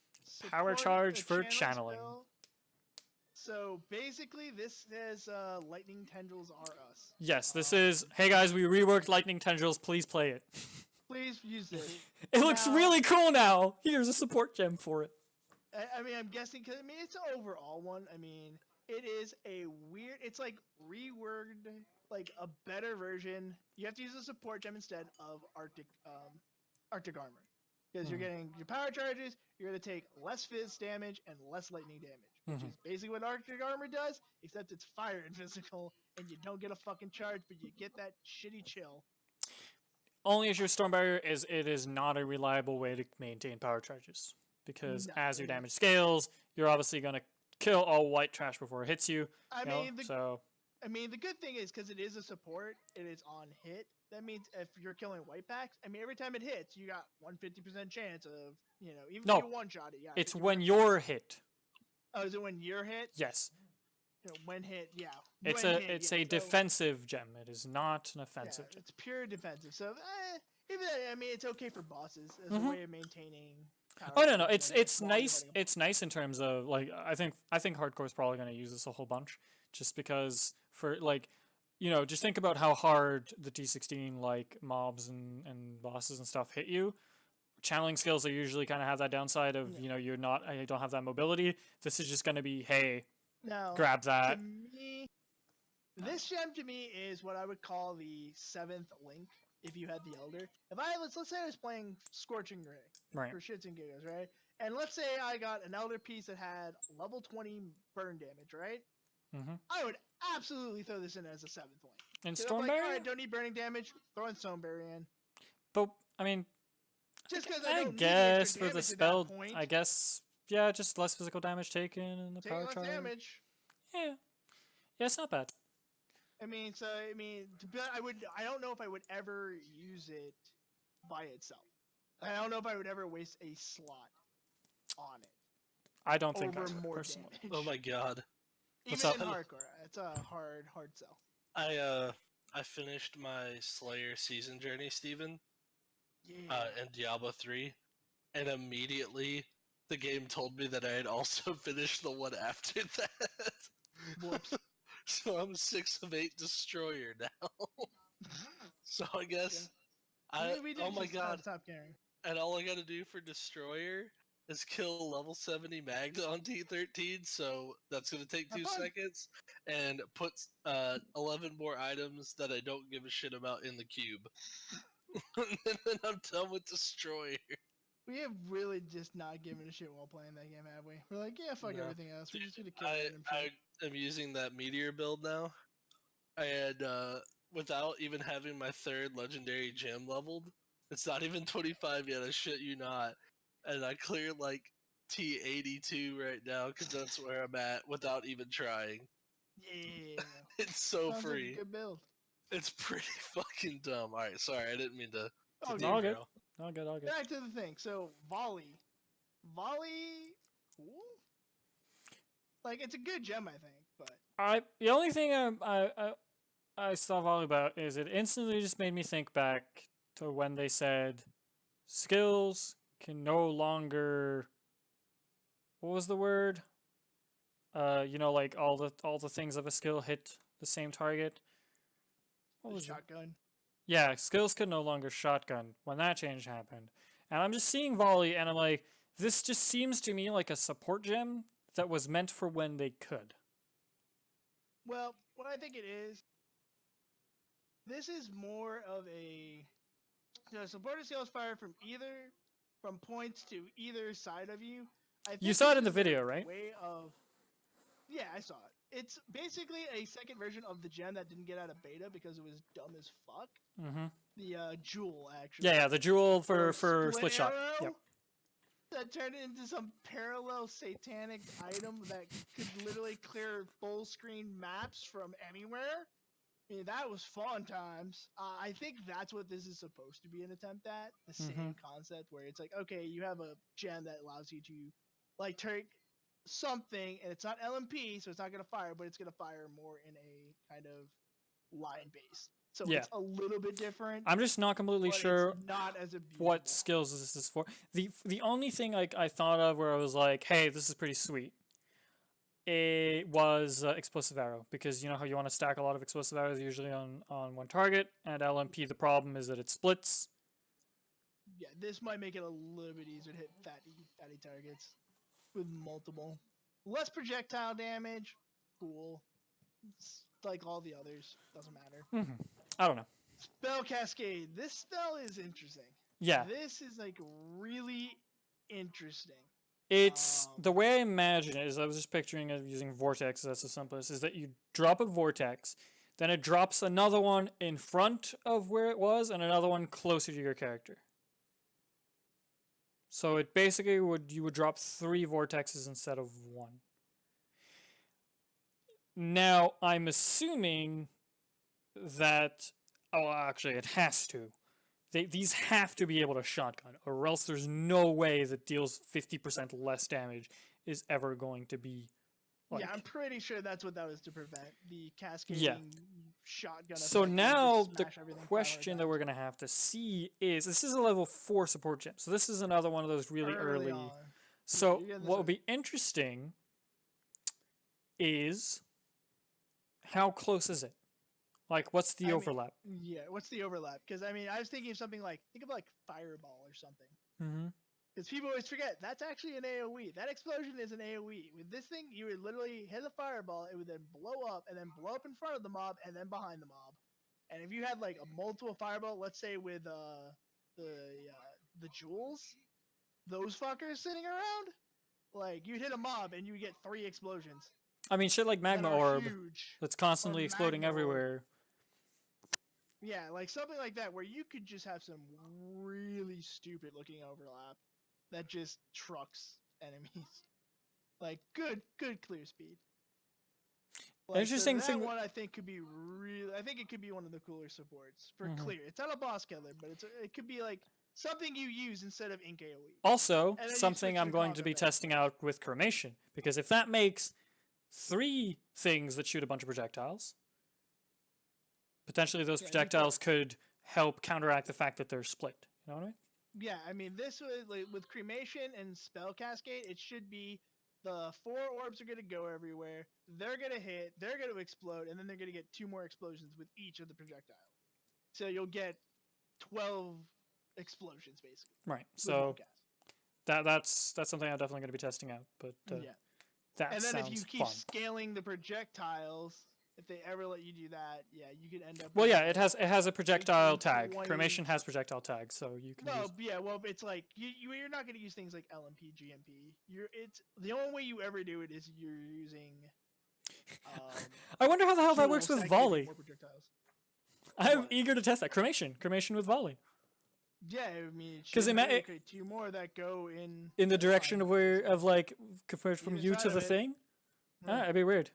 Power charge for channeling. So basically, this says Lightning Tendrils are us. Yes, this is. Hey guys, we reworked Lightning Tendrils. Please play it. Please use this. It looks really cool now. Here's a support gem for it. I mean, I'm guessing because it's an overall one. I mean, it is a weird. It's like reworked. Like a better version. You have to use a support gem instead of Arctic armor, because you're getting your power charges. You're going to take less fizz damage and less lightning damage, which is basically what Arctic armor does, except it's fire and physical, and you don't get a fucking charge, but you get that shitty chill. Only issue with Storm Barrier is it is not a reliable way to maintain power charges, because as your damage scales, you're obviously going to kill all white trash before it hits you. I mean, the good thing is, because it is a support, it is on hit. That means if you're killing white packs, I mean, every time it hits, you got 150% chance of, even if you one-shot it. Yeah, it's when you're hit. Oh, is it when you're hit? Yes. When hit, yeah. It's a defensive gem. It is not an offensive gem. It's pure defensive. So, I mean, it's okay for bosses as a way of maintaining. Oh no, it's nice. It's nice in terms of like I think hardcore is probably going to use this a whole bunch, just because for like you know, just think about how hard the T16 like mobs and bosses and stuff hit you. Channeling skills are usually kind of have that downside of, you know, you don't have that mobility. This is just going to be, hey, now, grab that. To me, this gem to me is what I would call the 7th link. If you had the Elder, let's say I was playing Scorching Ray Right. for shits and giggles, right? And let's say I got an Elder piece that had level 20 burn damage, right? Mm-hmm. I would absolutely throw this in as a 7th link. And Stormberry? Stormberry? Alright, don't need burning damage, throw in Stormberry in. But, I mean, Just because I don't guess need the for the extra spell, damage at that point, I guess, yeah, just less physical damage taken and the power less charge. damage. Yeah. Yeah, it's not bad. I don't know if I would ever use it by itself. I don't know if I would ever waste a slot on it. I don't think I Over would, more personally. damage. Oh my god. What's Even up? in hardcore, it's a hard sell. I finished my Slayer season journey, Steven, Yeah. in Diablo 3, and immediately the game told me that I had also finished the one after that. Whoops. So I'm 6 of 8 destroyer now. So I guess oh my god. Stop caring. And all I gotta do for destroyer is kill level 70 mags on T13, so that's gonna take 2 seconds, and put 11 more items that I don't give a shit about in the cube. And then I'm done with destroyer. We have really just not given a shit while playing that game, have we? We're like, yeah, fuck No. everything else. We're just gonna kill I random shit. am using that meteor build now, and without even having my 3rd legendary gem leveled, it's not even 25 yet. I shit you not, and I cleared like T82 right now because that's where I'm at without even trying. Yeah. It's so Sounds free. like a good build. It's pretty fucking dumb. All right, sorry, I didn't mean to. Oh, All good. derail. All good. All good. Back to the thing. So volley, cool. Like it's a good gem, I think, but The only thing I saw volley about is it instantly just made me think back to when they said skills can no longer, what was the word? You know, like all the things of a skill hit the same target. What was it? shotgun. Yeah, skills could no longer shotgun when that change happened. And I'm just seeing volley and I'm like, this just seems to me like a support gem that was meant for when they could. Well, what I think it is, this is more of a supporter skills fire from points to either side of you. I think You saw it in this the is video, a right? Way of, yeah, I saw it. It's basically a second version of the gem that didn't get out of beta because it was dumb as fuck. Mm-hmm. The jewel, actually. Yeah, the jewel for split shot. Arrow Yep. that turned into some parallel satanic item that could literally clear full screen maps from anywhere. I mean, that was fun times. I think that's what this is supposed to be an attempt at. The same concept where it's like, okay, you have a gem that allows you to like take something, and it's not LMP, so it's not going to fire, but it's going to fire more in a kind of line base. So Yeah. it's a little bit different. I'm just not completely but sure it's not as abusable. what skills this is for. The only thing like I thought of where I was like, hey, this is pretty sweet. It was explosive arrow, because you know how you want to stack a lot of explosive arrows usually on one target, and LMP the problem is that it splits. Yeah, this might make it a little bit easier to hit fatty targets with multiple. Less projectile damage, cool. It's like all the others, doesn't matter. I don't know. Spell Cascade. This spell is interesting. Yeah. This is like really interesting. It's the way I imagine it is I was just picturing it using vortex. That's the simplest. Is that you drop a vortex, then it drops another one in front of where it was, and another one closer to your character. So it basically you would drop 3 vortexes instead of 1. Now I'm assuming that actually it has to. These have to be able to shotgun, or else there's no way that deals 50% less damage is ever going to be. Like, yeah, I'm pretty sure that's what that was to prevent the cascading shotgun. So effect now and the just smash everything question that we're going to have to see is, this is a level 4 support gem, so this is another one of those really early. on. So Yeah, what would be interesting is how close is it? Like, what's the overlap? Yeah, what's the overlap? Because I was thinking of something like Fireball or something. Mm-hmm. Because people always forget that's actually an AOE. That explosion is an AOE. With this thing, you would literally hit a fireball, it would then blow up, and then blow up in front of the mob, and then behind the mob. And if you had like a multiple fireball, let's say with the jewels, those fuckers sitting around, like you'd hit a mob and you would get 3 explosions. I mean, shit like Magma Orb that's constantly exploding everywhere. Yeah, like something like that where you could just have some really stupid looking overlap that just trucks enemies. Like good clear speed. Like, Interesting that thing. one I think could be really. I think it could be one of the cooler supports for clear. It's not a boss killer, but it could be like something you use instead of Ink AoE. Also, something I'm going to be testing out with Cremation, because if that makes 3 things that shoot a bunch of projectiles, potentially those projectiles could help counteract the fact that they're split. You know what I mean? Yeah, I mean this was like, with Cremation and Spell Cascade, it should be the 4 orbs are going to go everywhere. They're going to hit. They're going to explode, and then they're going to get 2 more explosions with each of the projectiles. So you'll get 12 explosions basically. Right. So that's something I'm definitely going to be testing out. But that and then sounds if you keep scaling the projectiles, if they ever let you do that, you could end up. Well, yeah, it has a projectile tag. Cremation has projectile tags, so you can. Well, it's like you're not going to use things like LMP, GMP. It's the only way you ever do it is you're using. I wonder how the hell that works with volley. I'm eager to test that cremation with volley. Yeah, I mean, because it create 2 more that go in the direction of like compared from you to the thing. That'd be weird.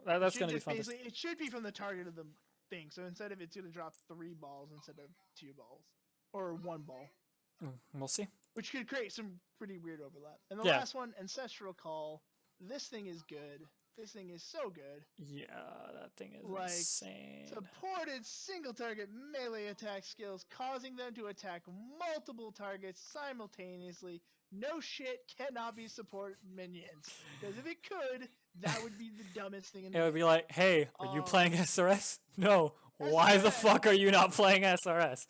That's going to be fun. It should be from the target of the thing. So instead of it's going to drop 3 balls instead of 2 balls or 1 ball. We'll see. Which could create some pretty weird overlap. And the last one, Ancestral Call. This thing is good. This thing is so good. Yeah, that thing is like, insane. Supported single target melee attack skills, causing them to attack multiple targets simultaneously. No shit cannot be support minions. Because if it could, that would be the dumbest thing in the game. It would be like, hey, are you playing SRS? No. Why the fuck are you not playing SRS?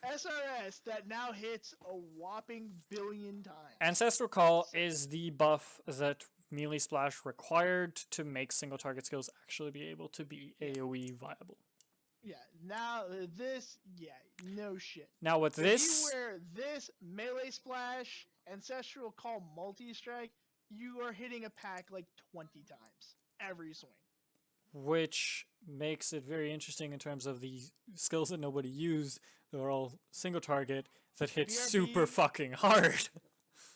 SRS that now hits a whopping billion times. Ancestral Call is the buff that Melee Splash required to make single target skills actually be able to be AoE viable. Yeah, now no shit. Now with this... If you wear this Melee Splash, Ancestral Call multi-strike, you are hitting a pack like 20 times every swing. Which makes it very interesting in terms of the skills that nobody used. They're all single target that hit super fucking hard.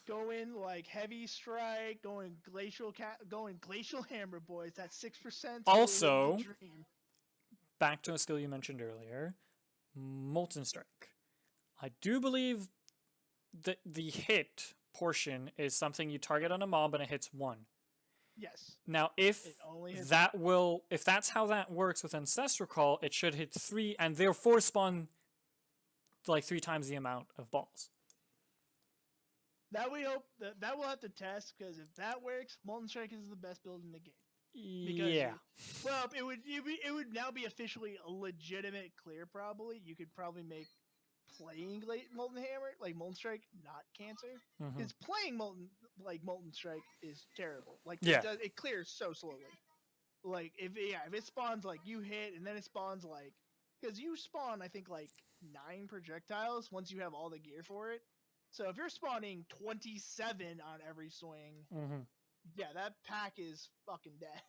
Going like Heavy Strike, going Glacial Hammer, boys. That's 6%. Also, back to a skill you mentioned earlier, Molten Strike. I do believe that the hit portion is something you target on a mob and it hits 1. Yes. Now, if that's how that works with Ancestral Call, it should hit 3 and therefore spawn like 3 times the amount of balls. That we hope that we'll have to test, because if that works, Molten Strike is the best build in the game. Because it would now be officially a legitimate clear. Probably you could probably make playing Molten Hammer like Molten Strike not cancer. Because playing Molten Strike is terrible. Like it clears so slowly. Like if it spawns like you hit and then it spawns like, because you spawn I think like 9 projectiles once you have all the gear for it. So if you're spawning 27 on every swing, that pack is fucking dead.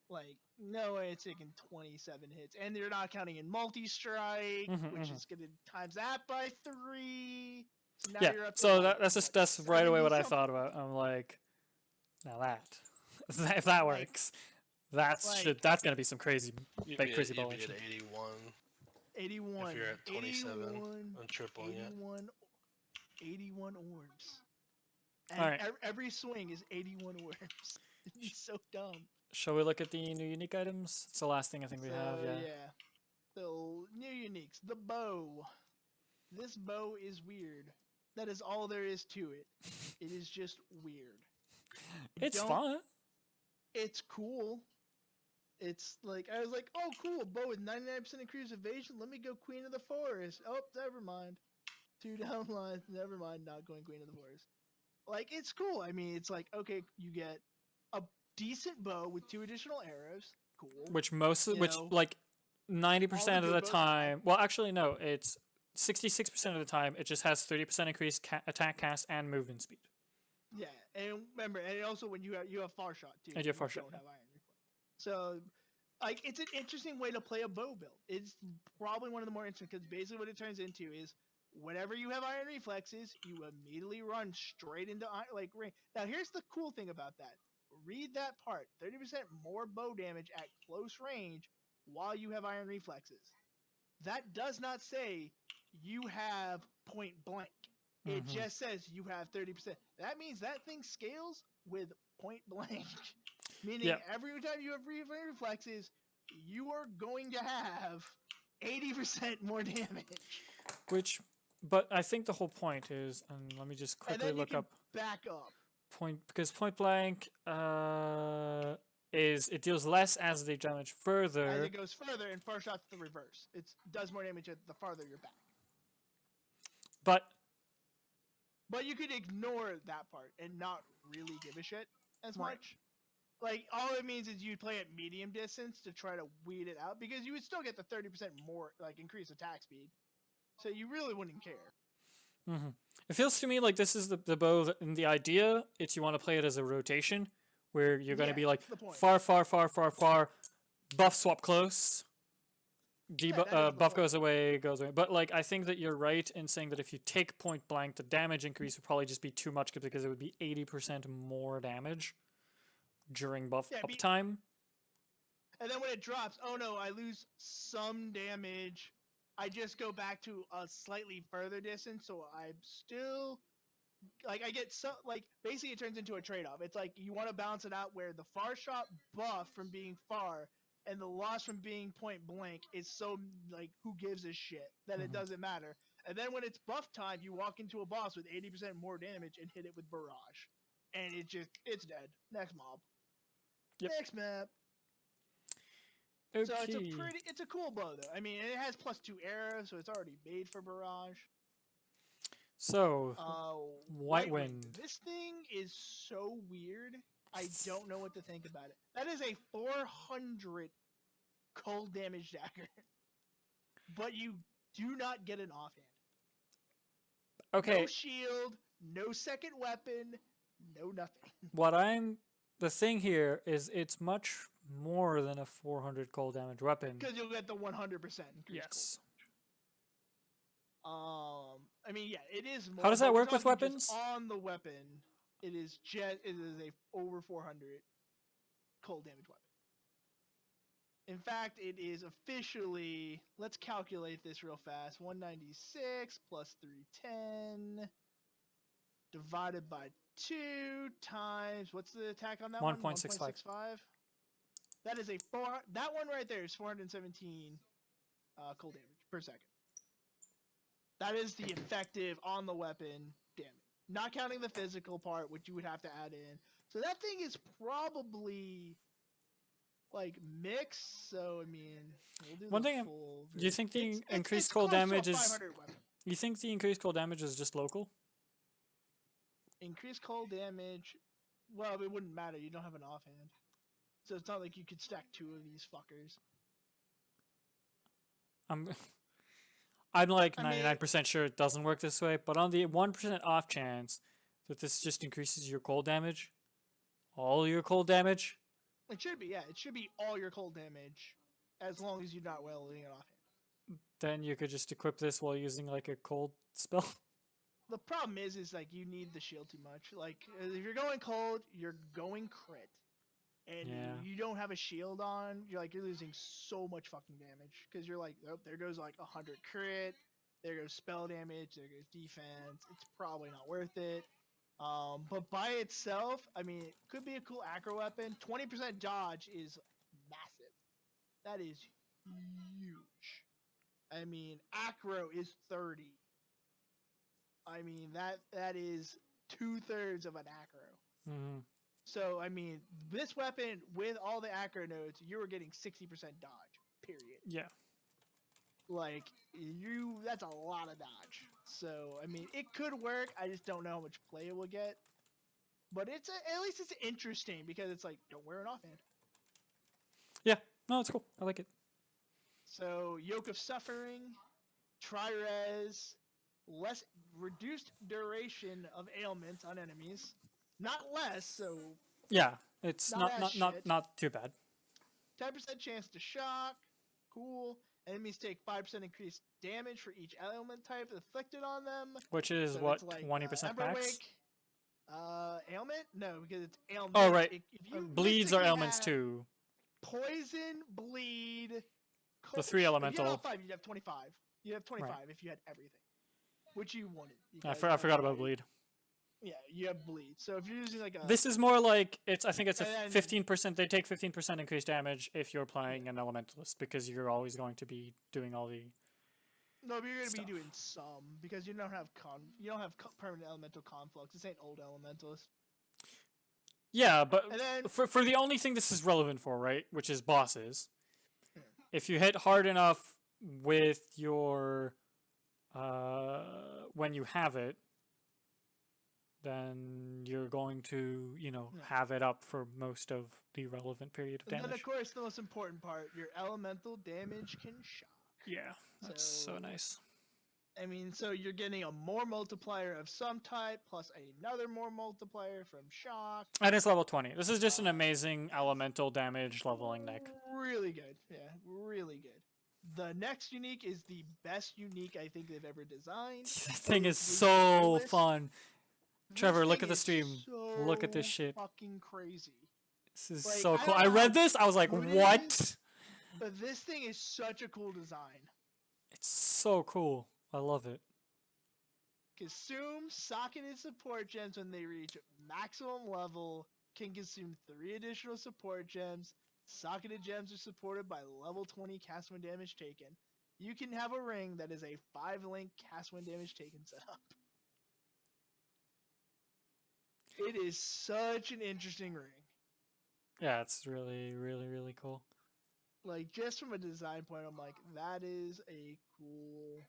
Like, no way it's taking 27 hits. And you're not counting in multi-strike, which is going to times that by 3. So now you're up to that's right away what I thought about. I'm like, now if that works, that's going to be some crazy ball action. 81. If you're at 27 on triple, 81 orbs. And all right. Every swing is 81 orbs. It's so dumb. Shall we look at the new unique items? It's the last thing I think we have, yeah. So, new uniques. The bow. This bow is weird. That is all there is to it. It is just weird. It's fun. It's cool. It's like, I was like, oh, cool, bow with 99% increased evasion. Let me go Queen of the Forest. Oh, never mind. 2 down lines. Never mind, not going Queen of the Forest. Like, it's cool. I mean, it's like, okay, you get a decent bow with 2 additional arrows. Cool. Which know, like 90% of good the bows time. Well, actually, no. It's 66% of the time. It just has 30% increased attack, cast, and movement speed. Yeah, and remember, and also when you have far shot too. And you have far shot. Don't have iron reflex. So, like, it's an interesting way to play a bow build. It's probably one of the more interesting because basically what it turns into is whenever you have iron reflexes, you immediately run straight into like range. Now, here's the cool thing about that. Read that part: 30% more bow damage at close range while you have iron reflexes. That does not say you have point blank. It just says you have 30%. That means that thing scales with point blank. Meaning every time you have reflexes, you are going to have 80% more damage. But I think the whole point is, and let me just quickly look up. Back up. Because point blank is it deals less as they damage further. As it goes further, and far shot's the reverse. It does more damage the farther you're back. But you could ignore that part and not really give a shit as much. Like, all it means is you'd play at medium distance to try to weed it out, because you would still get the 30% more, like, increased attack speed. So you really wouldn't care. It feels to me like this is the bow, and the idea, it's you want to play it as a rotation, where you're going to be like, far, buff swap close, buff goes away. But like, I think that you're right in saying that if you take point blank, the damage increase would probably just be too much because it would be 80% more damage during buff uptime. And then when it drops, oh no, I lose some damage. I just go back to a slightly further distance, so I'm still, like, I get so, like, basically it turns into a trade-off. It's like you want to balance it out where the far shot buff from being far and the loss from being point blank is so, like, who gives a shit that it doesn't matter. And then when it's buff time, you walk into a boss with 80% more damage and hit it with barrage. And it's dead. Next mob. Next map. Okay. So it's a cool bow though. I mean, it has +2 arrows, so it's already made for barrage. So, White Wind. This thing is so weird. I don't know what to think about it. That is a 400 cold damage dagger. But you do not get an offhand. Okay. No shield, no second weapon, no nothing. The thing here is it's much more than a 400 cold damage weapon. Because you'll get the 100% increase. Yes. I mean, yeah, it is more. How does that work with weapons? On the weapon, it is a over 400 cold damage weapon. In fact, it is officially, let's calculate this real fast. 196 plus 310 divided by 2 times, what's the attack on that one? 1.65. That is that one right there is 417 cold damage per second. That is the effective on the weapon damage. Not counting the physical part, which you would have to add in. So that thing is probably like mixed. So I mean, we'll do one thing. Do you think the increased cold damage is? You think the increased cold damage is just local? Increased cold damage. Well, it wouldn't matter. You don't have an offhand, so it's not like you could stack 2 of these fuckers. I'm like 99% sure it doesn't work this way, but on the 1% off chance that this just increases your cold damage, all your cold damage. It should be, yeah. It should be all your cold damage, as long as you're not wielding it offhand. Then you could just equip this while using like a cold spell. The problem is like you need the shield too much. Like if you're going cold, you're going crit, and you don't have a shield on. You're losing so much fucking damage because you're like, oh, there goes like 100 crit, there goes spell damage, there goes defense. It's probably not worth it. But by itself, I mean, it could be a cool acro weapon. 20% dodge is massive. That is huge. I mean, acro is 30. I mean, that is 2/3 of an acro. So, I mean, this weapon with all the acro nodes, you were getting 60% dodge, period. Yeah. Like, that's a lot of dodge. So, I mean, it could work. I just don't know how much play it will get. But at least it's interesting because it's like, don't wear an offhand. Yeah. No, it's cool. I like it. So, Yoke of Suffering, Tri-Res, less reduced duration of ailments on enemies. Not less, so Yeah, it's Not as not too bad. 10% chance to shock. Cool. Enemies take 5% increased damage for each ailment type inflicted on them. Which is So what, it's like, 20% max? Ailment? No, because it's ailment. Oh, right. If you Bleeds are mystically ailments have too. Poison, bleed, The 3 If you elemental. had all 5, you'd have 25. You'd have 25 Right. if you had everything. Which you wanted. I forgot about bleed. Yeah, you have bleed. So if you're using like a... This is more like, I think it's a And 15%, they take 15% increased damage if you're playing an elementalist, because you're always going to be doing all the... No, but you're gonna stuff. be doing some because you don't have permanent elemental conflux. This ain't old elementalist. Yeah, but And then for the only thing this is relevant for, right, which is bosses, Hmm. if you hit hard enough with your when you have it, then you're going to, Yeah. have it up for most of the relevant period of and then damage. of course the most important part, your elemental damage can shock. Yeah, that's so nice. I mean, so you're getting a more multiplier of some type plus another more multiplier from shock. And it's level 20. This is just an amazing elemental damage leveling deck. Really good. Yeah, really good. The next unique is the best unique I think they've ever designed. That thing is The so coolest. fun. This Trevor, look thing at the is stream. Look at this so shit. Fucking crazy. This is Like, so I cool. don't I know read how this. I was like, good it what? is. But this thing is such a cool design. It's so cool. I love it. Consume socketed support gems when they reach maximum level. Can consume 3 additional support gems. Socketed gems are supported by level 20 cast when damage taken. You can have a ring that is a 5-link cast when damage taken setup. It is such an interesting ring. Yeah, it's really, really, really cool. Like, just from a design point, I'm like, that is a cool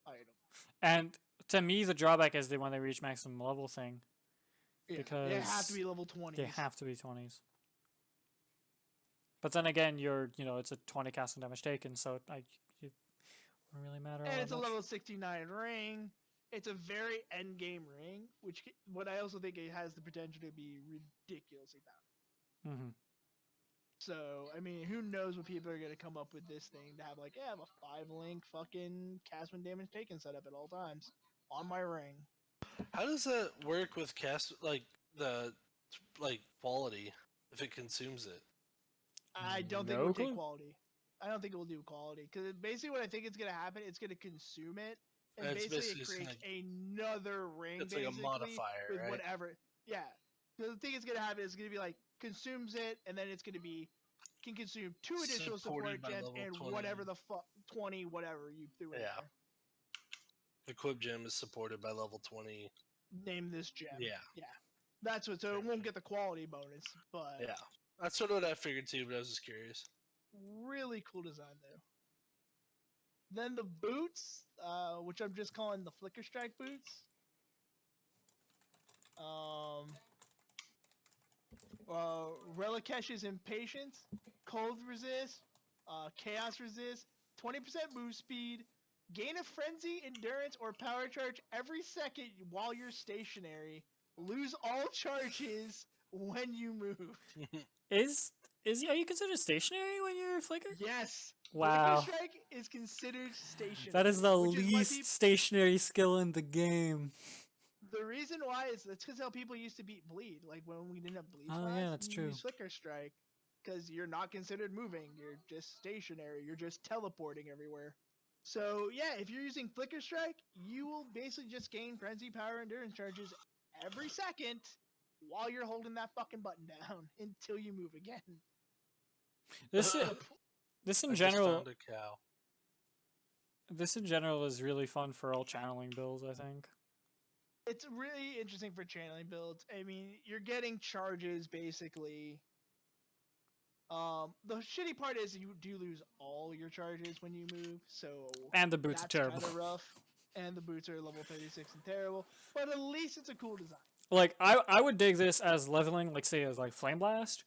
item. And to me, the drawback is when they reach maximum level thing. Yeah, Because they have to be level 20s. They have to be 20s. But then again, it's a 20 cast and damage taken, so it won't really matter. And all it's that a much. level 69 ring. It's a very end game ring, what I also think it has the potential to be ridiculously powerful. Mm-hmm. So, I mean, who knows what people are going to come up with this thing to have, like, I have a 5-link fucking cast when damage taken setup at all times on my ring. How does that work with the quality if it consumes it? I don't think No it will take clue. quality. I don't think it will do quality. Because basically what I think is going to happen, it's going to consume it. And It's basically it basically creates another ring, it's like a modifier, with right? whatever. Yeah. So the thing it's going to happen is going to be like, consumes it, and then it's going to be, can consume 2 additional Supported support by gems level and 20. whatever the 20, whatever you threw in Yeah. there. Equip gem is supported by level 20. Name this gem. Yeah. Yeah. That's what, so it won't get the quality bonus, but Yeah. That's sort of what I figured too, but I was just curious. really cool design though. Then the boots, which I'm just calling the Flicker Strike boots. Relikesh's Impatience, Cold Resist, Chaos Resist, 20% move speed, gain a Frenzy, Endurance, or Power Charge every second while you're stationary. Lose all charges when you move. Are you considered stationary when you're Flicker? Yes. Wow. Flicker Strike is considered stationary. That is the which is why least stationary skill in the game. The reason why is that's because how people used to beat Bleed. Like when we didn't have Bleed Oh, class, yeah, that's you true. use Flicker Strike because you're not considered moving. You're just stationary. You're just teleporting everywhere. So yeah, if you're using Flicker Strike, you will basically just gain Frenzy, Power, Endurance charges every second while you're holding that fucking button down until you move again. This in I just general, found a cow. this in general is really fun for all channeling builds, I think. it's really interesting for channeling builds. I mean, you're getting charges basically. The shitty part is you do lose all your charges when you move, so and the boots are terrible. Kind of rough. And the boots are level 36 and terrible, but at least it's a cool design. Like I would dig this as leveling, like say as like Flame Blast,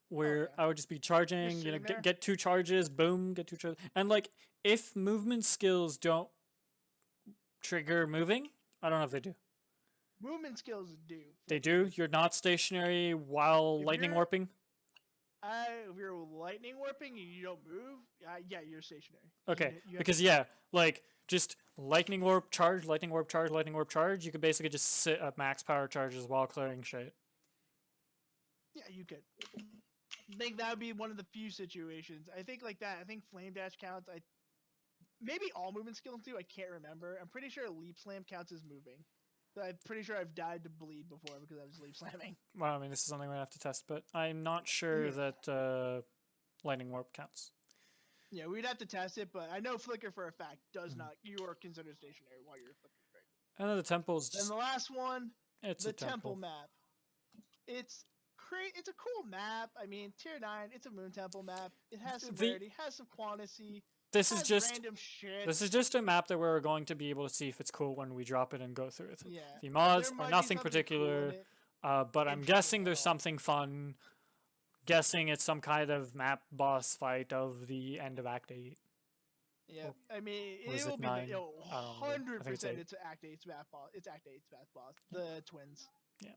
where I would just be charging, you know, get 2 charges, boom, get 2 charges, and like if movement skills don't trigger moving, I don't know if they do. Movement skills do. They do. You're not stationary while lightning warping. If you're lightning warping and you don't move, yeah, you're stationary. Okay, because yeah, like just lightning warp charge, lightning warp charge, lightning warp charge. You could basically just sit at max power charges while clearing shit. Yeah, you could. I think that would be one of the few situations. I think like that. I think flame dash counts. Maybe all movement skills do. I can't remember. I'm pretty sure leap slam counts as moving. I'm pretty sure I've died to bleed before because I was leap slamming. Well, I mean, this is something we have to test, but I'm not sure that lightning warp counts. Yeah, we'd have to test it, but I know Flicker for a fact does not. You are considered stationary while you're flickering. I know the temple's just... And the last one, it's the temple map. It's a cool map. I mean, tier 9, it's a moon temple map. It has some rarity, has some quantity. This is just random shit. This is just a map that we're going to be able to see if it's cool when we drop it and go through it. Yeah. The mods are nothing particular, cool but I'm guessing there's something fun. Guessing it's some kind of map boss fight of the end of Act 8. Yeah, I mean, it will be 100%. It's Act 8's map boss. It's Act 8's map boss. The twins. Yeah.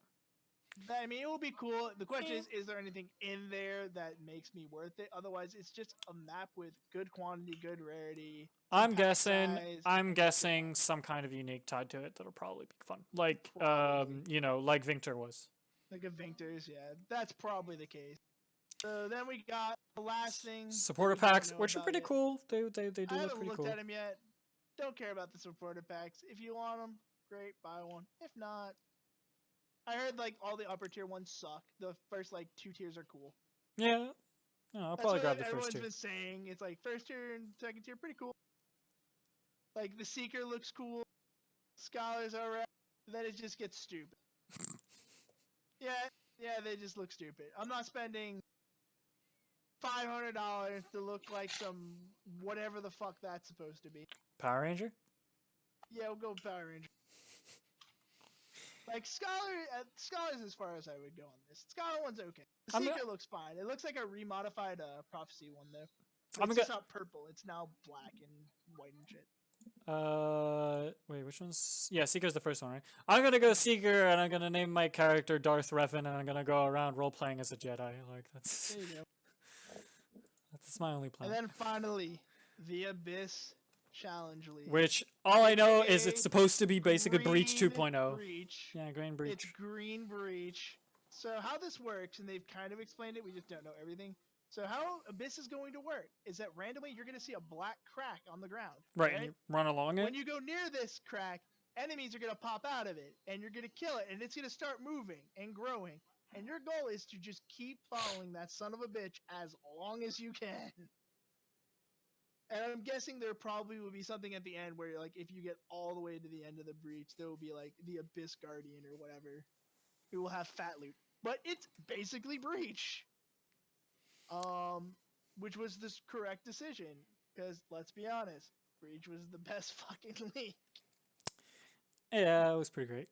I mean, it will be cool. The question is there anything in there that makes me worth it? Otherwise, it's just a map with good quantity, good rarity. I'm guessing some kind of unique tied to it that'll probably be fun. Like, you know, like Vinctor was. Like a Vinctor's, yeah. That's probably the case. So then we got the last thing. Supporter packs, which are pretty cool. They do look pretty cool. I haven't looked at them yet. Don't care about the supporter packs. If you want them, great, buy one. If not, I heard like all the upper tier ones suck. The first like 2 tiers are cool. Yeah. No, I'll probably grab the first 2. Everyone's been saying it's like first tier and second tier pretty cool. Like the Seeker looks cool. Scholars are right. Then it just gets stupid. Yeah, they just look stupid. I'm not spending $500 to look like some whatever the fuck that's supposed to be. Power Ranger? Yeah, we'll go Power Ranger. Like Scholar's as far as I would go on this. Scholar one's okay. The Seeker looks fine. It looks like a remodified Prophecy one though. It's not purple. It's now black and white and shit. Wait, which one's... Yeah, Seeker's the first one, right? I'm gonna go Seeker, and I'm gonna name my character Darth Revan, and I'm gonna go around role-playing as a Jedi. Like, that's... There you go. That's my only plan. And then finally, the Abyss Challenge League. Which, all I know is it's supposed to be basically Breach 2.0. Breach. Yeah, Green Breach. It's Green Breach. So how this works, and they've kind of explained it, we just don't know everything. So how Abyss is going to work is that randomly you're going to see a black crack on the ground. Right, and you run along it. When you go near this crack, enemies are going to pop out of it, and you're going to kill it, and it's going to start moving and growing. And your goal is to just keep following that son of a bitch as long as you can. And I'm guessing there probably will be something at the end where, like, if you get all the way to the end of the breach, there will be, like, the Abyss Guardian or whatever. Who will have fat loot. But it's basically Breach. Which was the correct decision. Because, let's be honest, Breach was the best fucking league. Yeah, it was pretty great.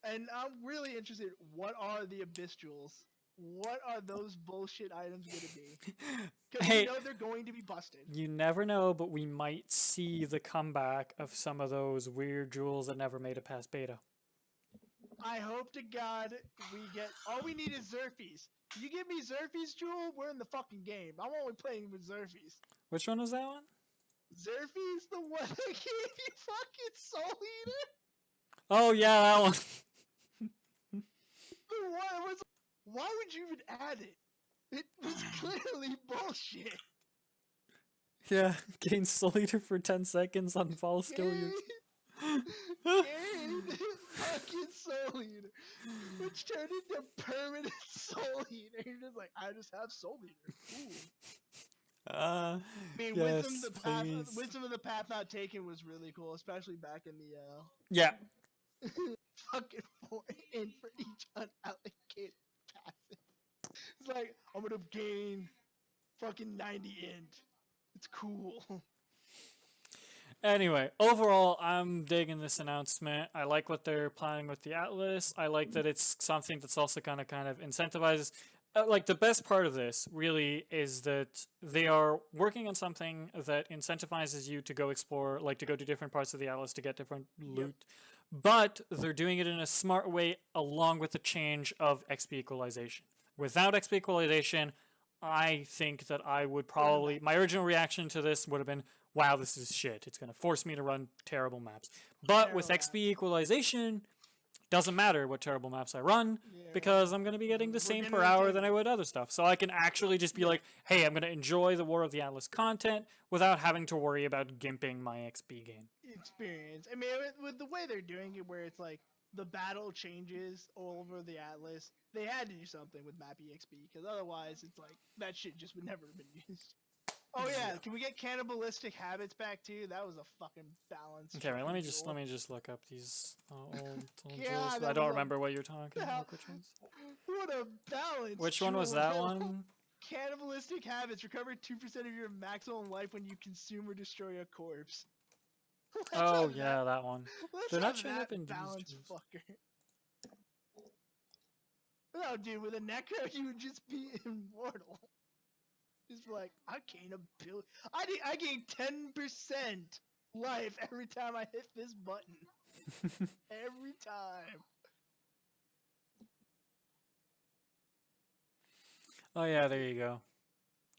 And I'm really interested, what are the Abyss Jewels? What are those bullshit items going to be? Because you know they're going to be busted. You never know, but we might see the comeback of some of those weird jewels that never made it past beta. I hope to God we get... All we need is Xerfes. You give me Xerfes Jewel, we're in the fucking game. I'm only playing with Xerfes. Which one was that one? Xerfes, the one that gave you fucking Soul Eater? Oh, yeah, that one. Why would you even add it? It was clearly bullshit. Yeah, gain Soul Eater for 10 seconds on fall skill use. Fucking Soul Eater, which turned into permanent Soul Eater. You're just like, I just have Soul Eater. Cool. I mean, yes, Wisdom of the Path Not Taken was really cool, especially back in the yeah. fucking in for each unallocated passive. It's like, I'm gonna gain fucking 90 int. It's cool. Anyway, overall, I'm digging this announcement. I like what they're planning with the Atlas. I like that it's something that's also kind of incentivizes. Like the best part of this really is that they are working on something that incentivizes you to go explore, like to go to different parts of the Atlas to get different loot. But they're doing it in a smart way along with the change of XP equalization. Without XP equalization, I think that I would probably, my original reaction to this would have been, wow, this is shit. It's going to force me to run terrible maps. But with XP equalization, doesn't matter what terrible maps I run because I'm going to be getting the same per hour than I would other stuff. So I can actually just be like, hey, I'm going to enjoy the War of the Atlas content without having to worry about gimping my XP gain. Experience. I mean, with the way they're doing it, where it's like the battle changes all over the Atlas, they had to do something with map EXP because otherwise it's like that shit just would never have been used. Oh yeah, can we get cannibalistic habits back too? That was a fucking balance. Okay, right, let me just look up these old yeah, I don't remember what you're talking about. Which ones? What a balance. Which one was that one? Cannibalistic habits. Recover 2% of your maximum life when you consume or destroy a corpse. Oh yeah, that one. They're not showing up in balance fucker. No, dude, with a necro, you would just be immortal. Just like, I gain a billion. I gain 10% life every time I hit this button. Every time. Oh yeah, there you go.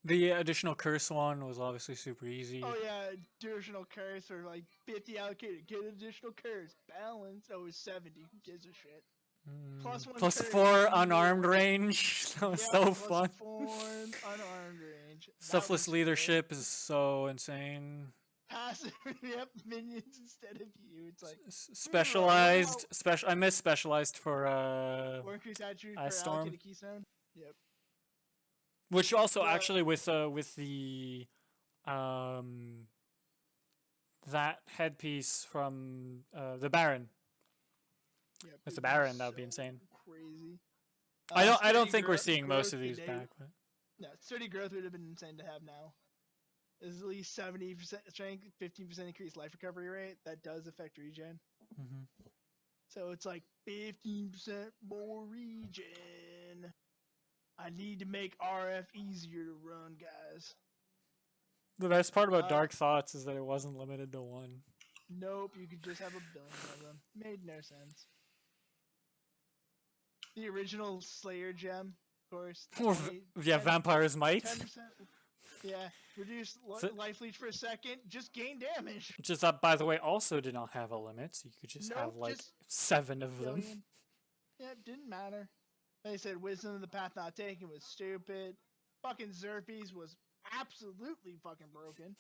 The additional curse one was obviously super easy. Oh yeah, additional curse or like 50 allocated. Get additional curse. Balance. Oh, it's 70. Who gives a shit? Plus 4 unarmed range. That was so fun. 4 unarmed range. Selfless leadership is so insane. Passive, yep, minions instead of you. It's like specialized. I miss specialized for War Increase attribute Ice per Storm. allocated keystone. Yep. Which also actually with the that headpiece from the Baron. Yep, With the Baron, that would be insane. Crazy. I don't think we're seeing most of these back. But... No, sturdy growth would have been insane to have now. There's at least 70% strength, 15% increased life recovery rate. That does affect regen. So it's like 15% more regen. I need to make RF easier to run, guys. The best part about Dark Thoughts is that it wasn't limited to 1. Nope, you could just have a billion of them. Made no sense. The original Slayer gem, of course. Yeah, Vampire's Might. 10%. Yeah, reduce life leech for a second, just gain damage. Which is that, by the way, also did not have a limit, so you could just have like 7 of them. Yeah, it didn't matter. They said Wisdom of the Path Not Taken was stupid. Fucking Xerpes was absolutely fucking broken.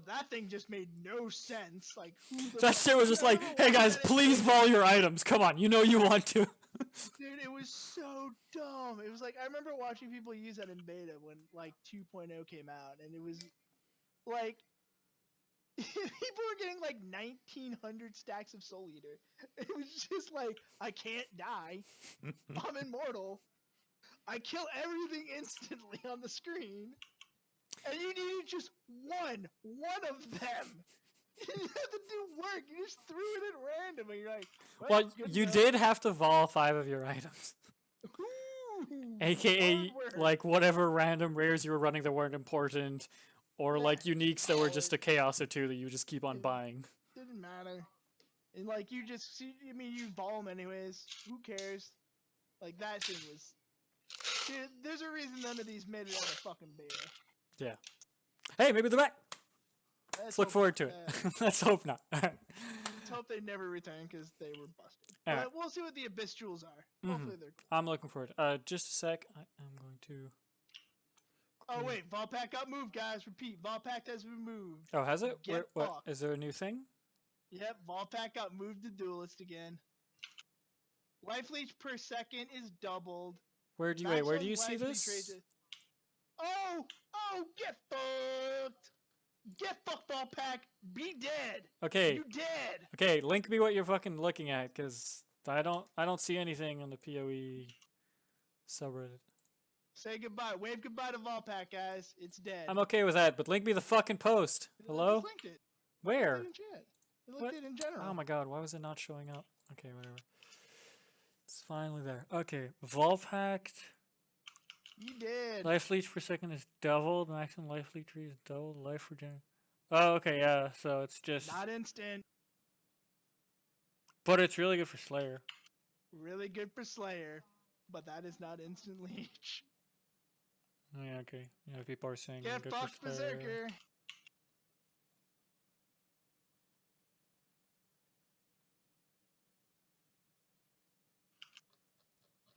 That thing just made no sense. Like, that shit was just like, hey guys, please vol your items. Come on, you know you want to. Dude, it was so dumb. It was like, I remember watching people use that in beta when like 2.0 came out, and it was like people were getting like 1900 stacks of Soul Eater. It was just like, I can't die. I'm immortal. I kill everything instantly on the screen. And you needed just one of them. You didn't have to do work. You just threw it at random, and you're like, well, you did have to vol 5 of your items. AKA, like, whatever random rares you were running that weren't important, or like uniques that were just a chaos or 2 that you just keep on buying. Didn't matter. And like, you just, I mean, you vol them anyways. Who cares? Like, that shit was... Dude, there's a reason none of these made it out of fucking beta. Yeah. Hey, maybe they're back. Let's look forward to it. Let's hope not. Let's hope they never return because they were busted. But we'll see what the Abyss Jewels are. Hopefully they're cool. I'm looking forward. Just a sec. I am going to... Oh wait, Volpack got moved, guys. Repeat, Volpack has been moved. Oh, has it? What? Is there a new thing? Yep, Volpack got moved to Duelist again. Life leech per second is doubled. Where do you see this? Oh, get fucked! Get fucked, ball pack. Be dead. Okay. You dead. Okay, link me what you're fucking looking at, cause I don't see anything on the PoE subreddit. Say goodbye. Wave goodbye to Volpack, guys. It's dead. I'm okay with that, but link me the fucking post. I Hello? just linked it. Where? I linked it in general. Oh my god, why was it not showing up? Okay, whatever. It's finally there. Okay, Volp hacked. You did. Life leech per second is doubled. Maximum life leech is doubled. Life regen. Oh, okay, yeah. So it's just. Not instant. But it's really good for Slayer. Really good for Slayer, but that is not instant leech. Yeah, okay. Yeah, people are saying Get good fucked, for Slayer. Berserker.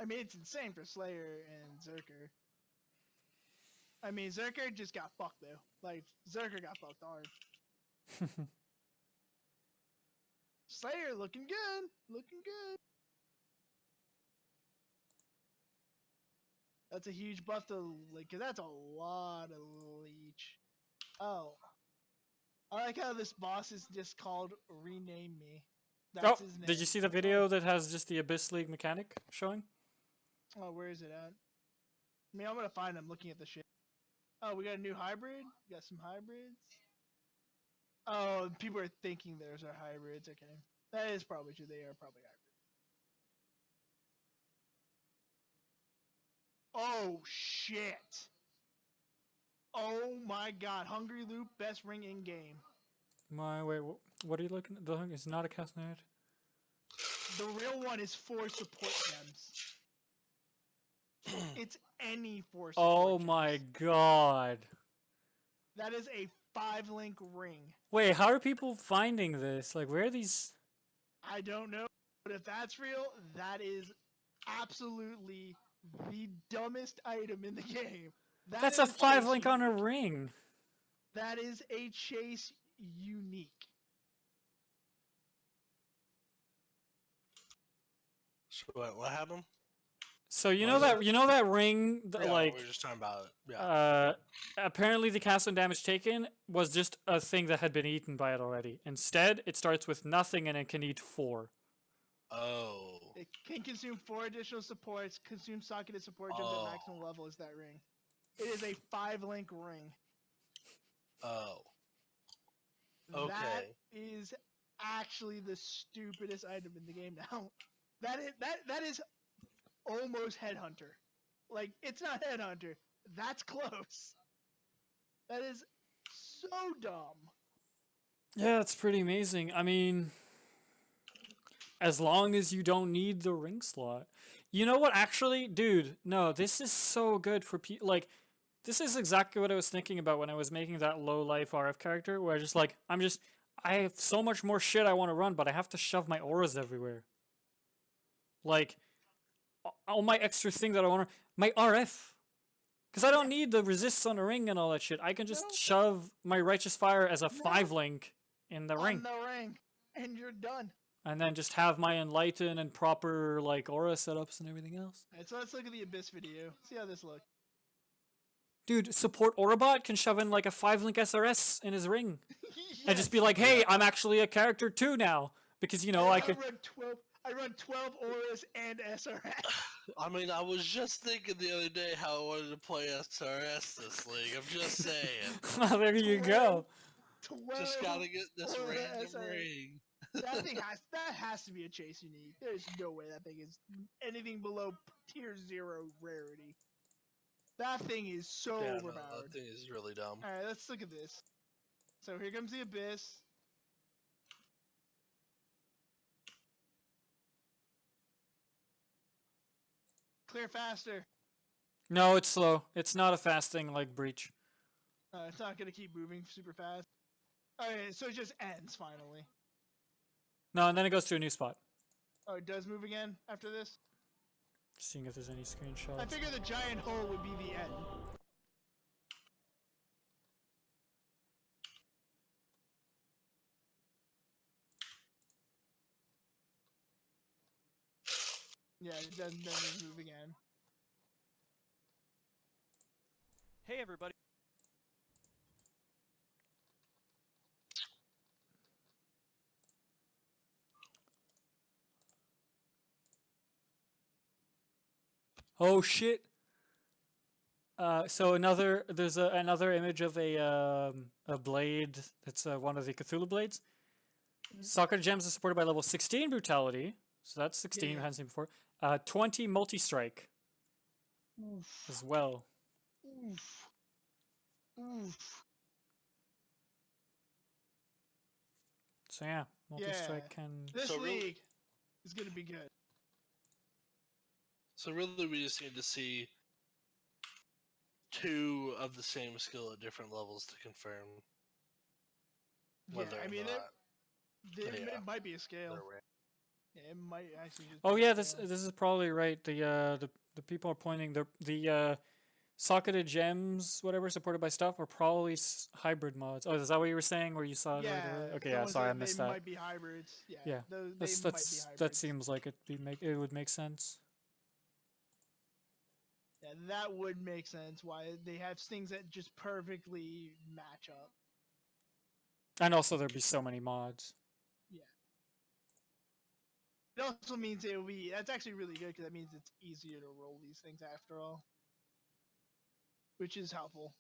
I mean, it's insane for Slayer and Zerker. I mean, Zerker just got fucked, though. Like, Zerker got fucked hard. Slayer looking good. Looking good. That's a huge buff to, like, cause that's a lot of leech. Oh. I like how this boss is just called Rename Me. That's his name. Did you see the video that has just the Abyss League mechanic showing? Oh, where is it at? I mean, I'm gonna find him looking at the shit. Oh, we got a new hybrid? We got some hybrids? Oh, people are thinking those are hybrids. Okay. That is probably true. They are probably hybrids. Oh, shit. Oh my god. Hungry Loop, best ring in game. Wait, what are you looking at? The thing is not a cast node. The real one is 4 support gems. It's any 4 support Oh gems. my god. That is a 5-link ring. Wait, how are people finding this? Like, where are these? I don't know, but if that's real, that is absolutely the dumbest item in the game. That's a 5-link on a ring. That is a chase unique. So what happened? So you know that ring, Yeah, like we were just talking about it. Yeah. apparently the cast and damage taken was just a thing that had been eaten by it already. Instead, it starts with nothing and it can eat 4. Oh. It can consume 4 additional supports. Consume socketed support gems at maximum level is that ring. It is a 5-link ring. Oh. Okay. That is actually the stupidest item in the game now. That is almost Headhunter. Like, it's not Headhunter. That's close. That is so dumb. Yeah, it's pretty amazing. I mean, as long as you don't need the ring slot. You know what? Actually, dude, no, this is so good for people. Like, this is exactly what I was thinking about when I was making that low life RF character, where I have so much more shit I want to run, but I have to shove my auras everywhere. Like, all my extra things that I want to, my RF. Because I don't need the resists on the ring and all that shit. I can just shove my Righteous Fire as a 5-link in the ring. On the ring. And you're done. And then just have my Enlighten and proper, like, aura setups and everything else. Alright, so let's look at the Abyss video. See how this looks. Dude, support Aurabot can shove in, like, a 5-link SRS in his ring. Yes. And just be like, hey, I'm actually a character too now. Because, you know, I could... I run 12 auras and SRS. I mean, I was just thinking the other day how I wanted to play SRS this league. I'm just saying. Well, there you go. 12 Just gotta get this aura random SRS. ring. That has to be a chase unique. There's no way that thing is anything below tier 0 rarity. That thing is so overpowered. No, that thing is really dumb. Alright, let's look at this. So here comes the Abyss. Clear faster. No, it's slow. It's not a fast thing like Breach. It's not gonna keep moving super fast. Okay, so it just ends finally. No, and then it goes to a new spot. Oh, it does move again after this? Seeing if there's any screenshots. I figure the giant hole would be the end. Yeah, it doesn't move again. Hey everybody. Oh shit. So there's another image of a blade that's one of the Cthulhu blades. Soccer gems is supported by level 16 brutality, so that's 16 we hadn't seen before. 20 multi-strike as well. Oof. Oof. So yeah, multi-strike can. This league is gonna be good. So really, we just need to see 2 of the same skill at different levels to confirm whether or not. It might be a scale. Yeah, it might actually just. Oh yeah, this is probably right. The people are pointing the socketed gems, whatever, supported by stuff, are probably hybrid mods. Oh, is that what you were saying? Where you saw it? Yeah. Right away? Okay, yeah. Sorry, I missed that. They might be hybrids. Yeah. Yeah. They might be hybrids. That seems like it would make sense. Yeah, that would make sense. Why they have things that just perfectly match up. And also, there'd be so many mods. Yeah. It also means it will be. That's actually really good because that means it's easier to roll these things after all, which is helpful.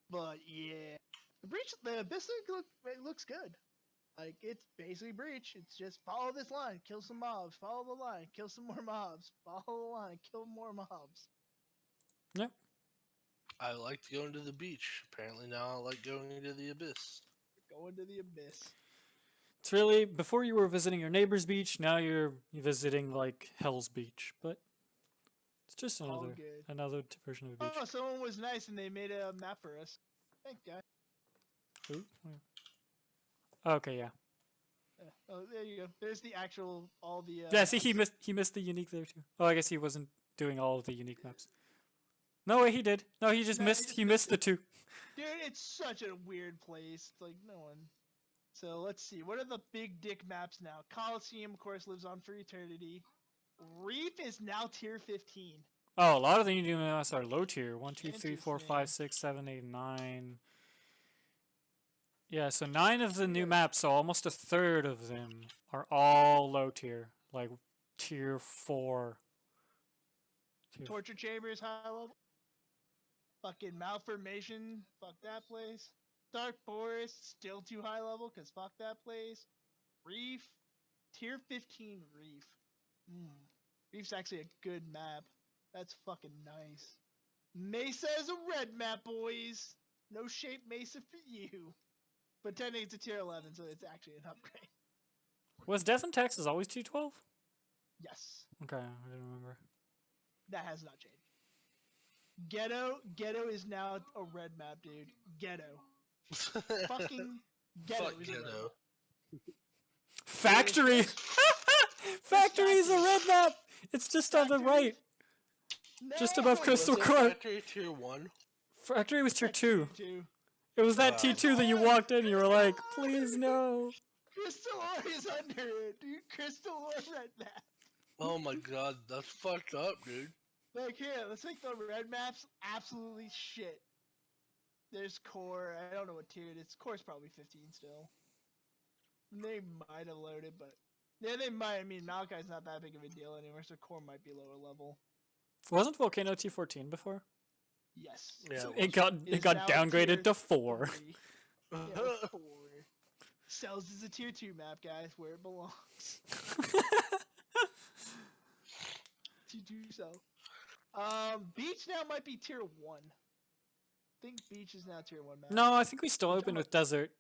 But yeah, the Abyss looks good. Like, it's basically Breach. It's just follow this line, kill some mobs, follow the line, kill some more mobs, follow the line, kill more mobs. Yep. I liked going to the beach. Apparently now I like going into the abyss. Going to the abyss. It's really, before you were visiting your neighbor's beach, now you're visiting, like, Hell's Beach. But it's just another version of a beach. Oh, someone was nice and they made a map for us. Thank God. Who? Okay, yeah. Oh, there you go. There's the actual yeah, see, he missed the unique there too. Oh, I guess he wasn't doing all of the unique maps. No way, he did. No, he just missed the 2. Dude, it's such a weird place. It's like no one. So let's see. What are the big dick maps now? Coliseum, of course, lives on for eternity. Reef is now tier 15. Oh, a lot of the new maps are low tier. 1, 2, 3, 4, 5, 6, 7, 8, 9. Yeah, so 9 of the new maps, so almost a third of them, are all low tier. Like tier 4. Torture Chamber is high level. Fucking Malformation, fuck that place. Dark Forest, still too high level, because fuck that place. Reef, tier 15 Reef. Reef's actually a good map. That's fucking nice. Mesa is a red map, boys. No shape Mesa for you. But technically it's a tier 11, so it's actually an upgrade. Was Death and Taxes always 212? Yes. Okay, I didn't remember. That has not changed. Ghetto is now a red map, dude. Ghetto. Fucking Ghetto Fuck is a red Ghetto. map. Factory! Factory's a red map! It's just on the right. No! Just above Crystal Was it Court. Factory tier 1? Factory was tier 2. Tier 2. It was that T2 that you walked in, you were like, please no. Crystal Ore is under it, dude. Crystal Ore red map. Oh my god, that's fucked up, dude. Like, here, let's make the red maps absolutely shit. There's Core. I don't know what tier it is. Core's probably 15 still. They might have loaded, but... Yeah, they might. I mean, Malachi's not that big of a deal anymore, so Core might be lower level. Wasn't Volcano T14 before? Yes. Yeah, So it got downgraded to 4. Yeah, 4. Cells is a tier 2 map, guys, where it belongs. Tier 2 Cell. Beach now might be tier 1. I think Beach is now tier 1 map. No, I think we still open with Desert.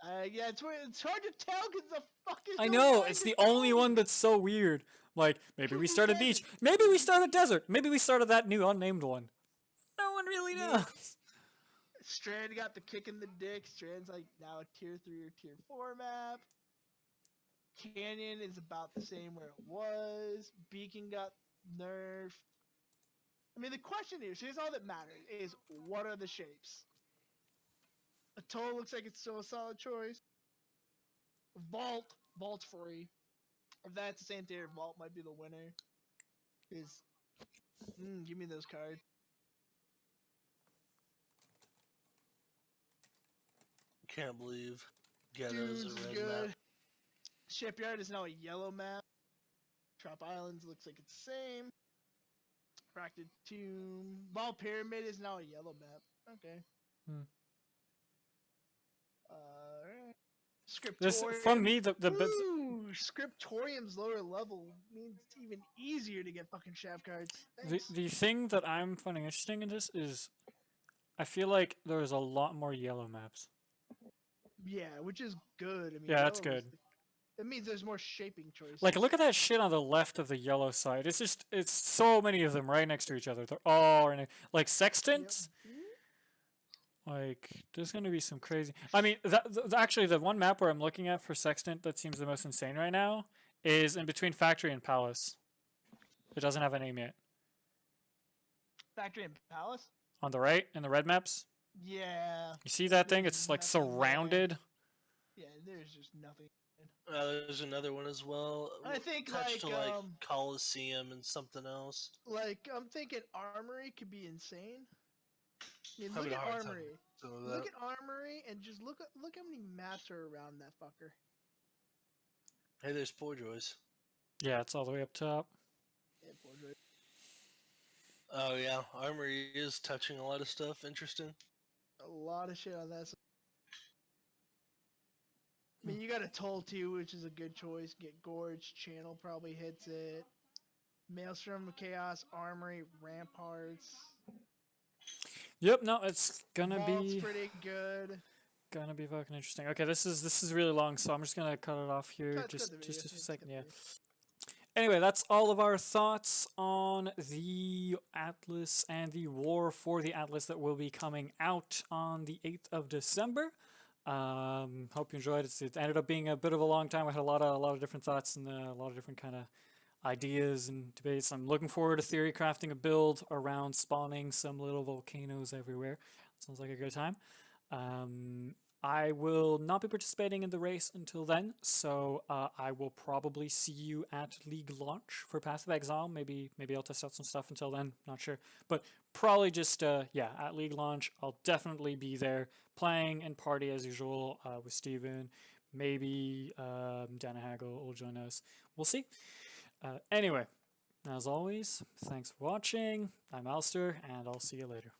Yeah, it's hard to tell because the fuck is I know, it's the only one that's so weird. Like, maybe we start a beach. Maybe we start a desert. Maybe we started that new unnamed one. No one really knows. Strand got the kick in the dick. Strand's like now a tier 3 or tier 4 map. Canyon is about the same where it was. Beacon got nerfed. I mean, the question is, here's all that matters, is what are the shapes? Atoll looks like it's still a solid choice. Vault's free. If that's the same tier, Vault might be the winner. Give me those cards. Can't believe Ghetto's a red good. map. Shipyard is now a yellow map. Trap Islands looks like it's the same. Fractured Tomb. Ball Pyramid is now a yellow map. Okay. Alright. Scriptorium. From me, the Scriptorium's lower level means it's even easier to get fucking shaft cards. Thanks. the thing that I'm finding interesting in this is I feel like there's a lot more yellow maps. Yeah, which is good. I mean, Yeah, that's good. It means there's more shaping choices. Like, look at that shit on the left of the yellow side. It's so many of them right next to each other. They're all like sextants. Yep. Like, there's gonna be some crazy. I mean, actually, the one map where I'm looking at for sextant that seems the most insane right now is in between Factory and Palace. It doesn't have a name yet. Factory and Palace? On the right, in the red maps? Yeah. You see that thing? It's like surrounded. Yeah, there's just nothing. There's another one as well. I think attached to like Coliseum and something else. Like, I'm thinking Armory could be insane. I mean, look at Armory. Look at Armory and just look how many maps are around that fucker. Hey, there's Poorjoys. Yeah, it's all the way up top. Yeah, Poorjoy. Oh yeah, Armory is touching a lot of stuff. Interesting. A lot of shit on that side. I mean, you got a Toll too, which is a good choice. Get Gorge, Channel probably hits it. Maelstrom of Chaos, Armory, Ramparts. Yep, no, it's gonna Vault's be pretty good. gonna be fucking interesting. Okay, this is really long, so I'm just gonna cut it off here. Just a second, yeah. Anyway, that's all of our thoughts on the Atlas and the War for the Atlas that will be coming out on the 8th of December. Hope you enjoyed it. It ended up being a bit of a long time. I had a lot of different thoughts and a lot of different kind of ideas and debates. I'm looking forward to theory crafting a build around spawning some little volcanoes everywhere. Sounds like a good time. I will not be participating in the race until then, so I will probably see you at League launch for Path of Exile. Maybe I'll test out some stuff until then, not sure. But probably just, yeah, at League launch, I'll definitely be there playing and party as usual with Steven. Maybe Dana Hagel will join us. We'll see. Anyway, as always, thanks for watching. I'm Alastiir, and I'll see you later.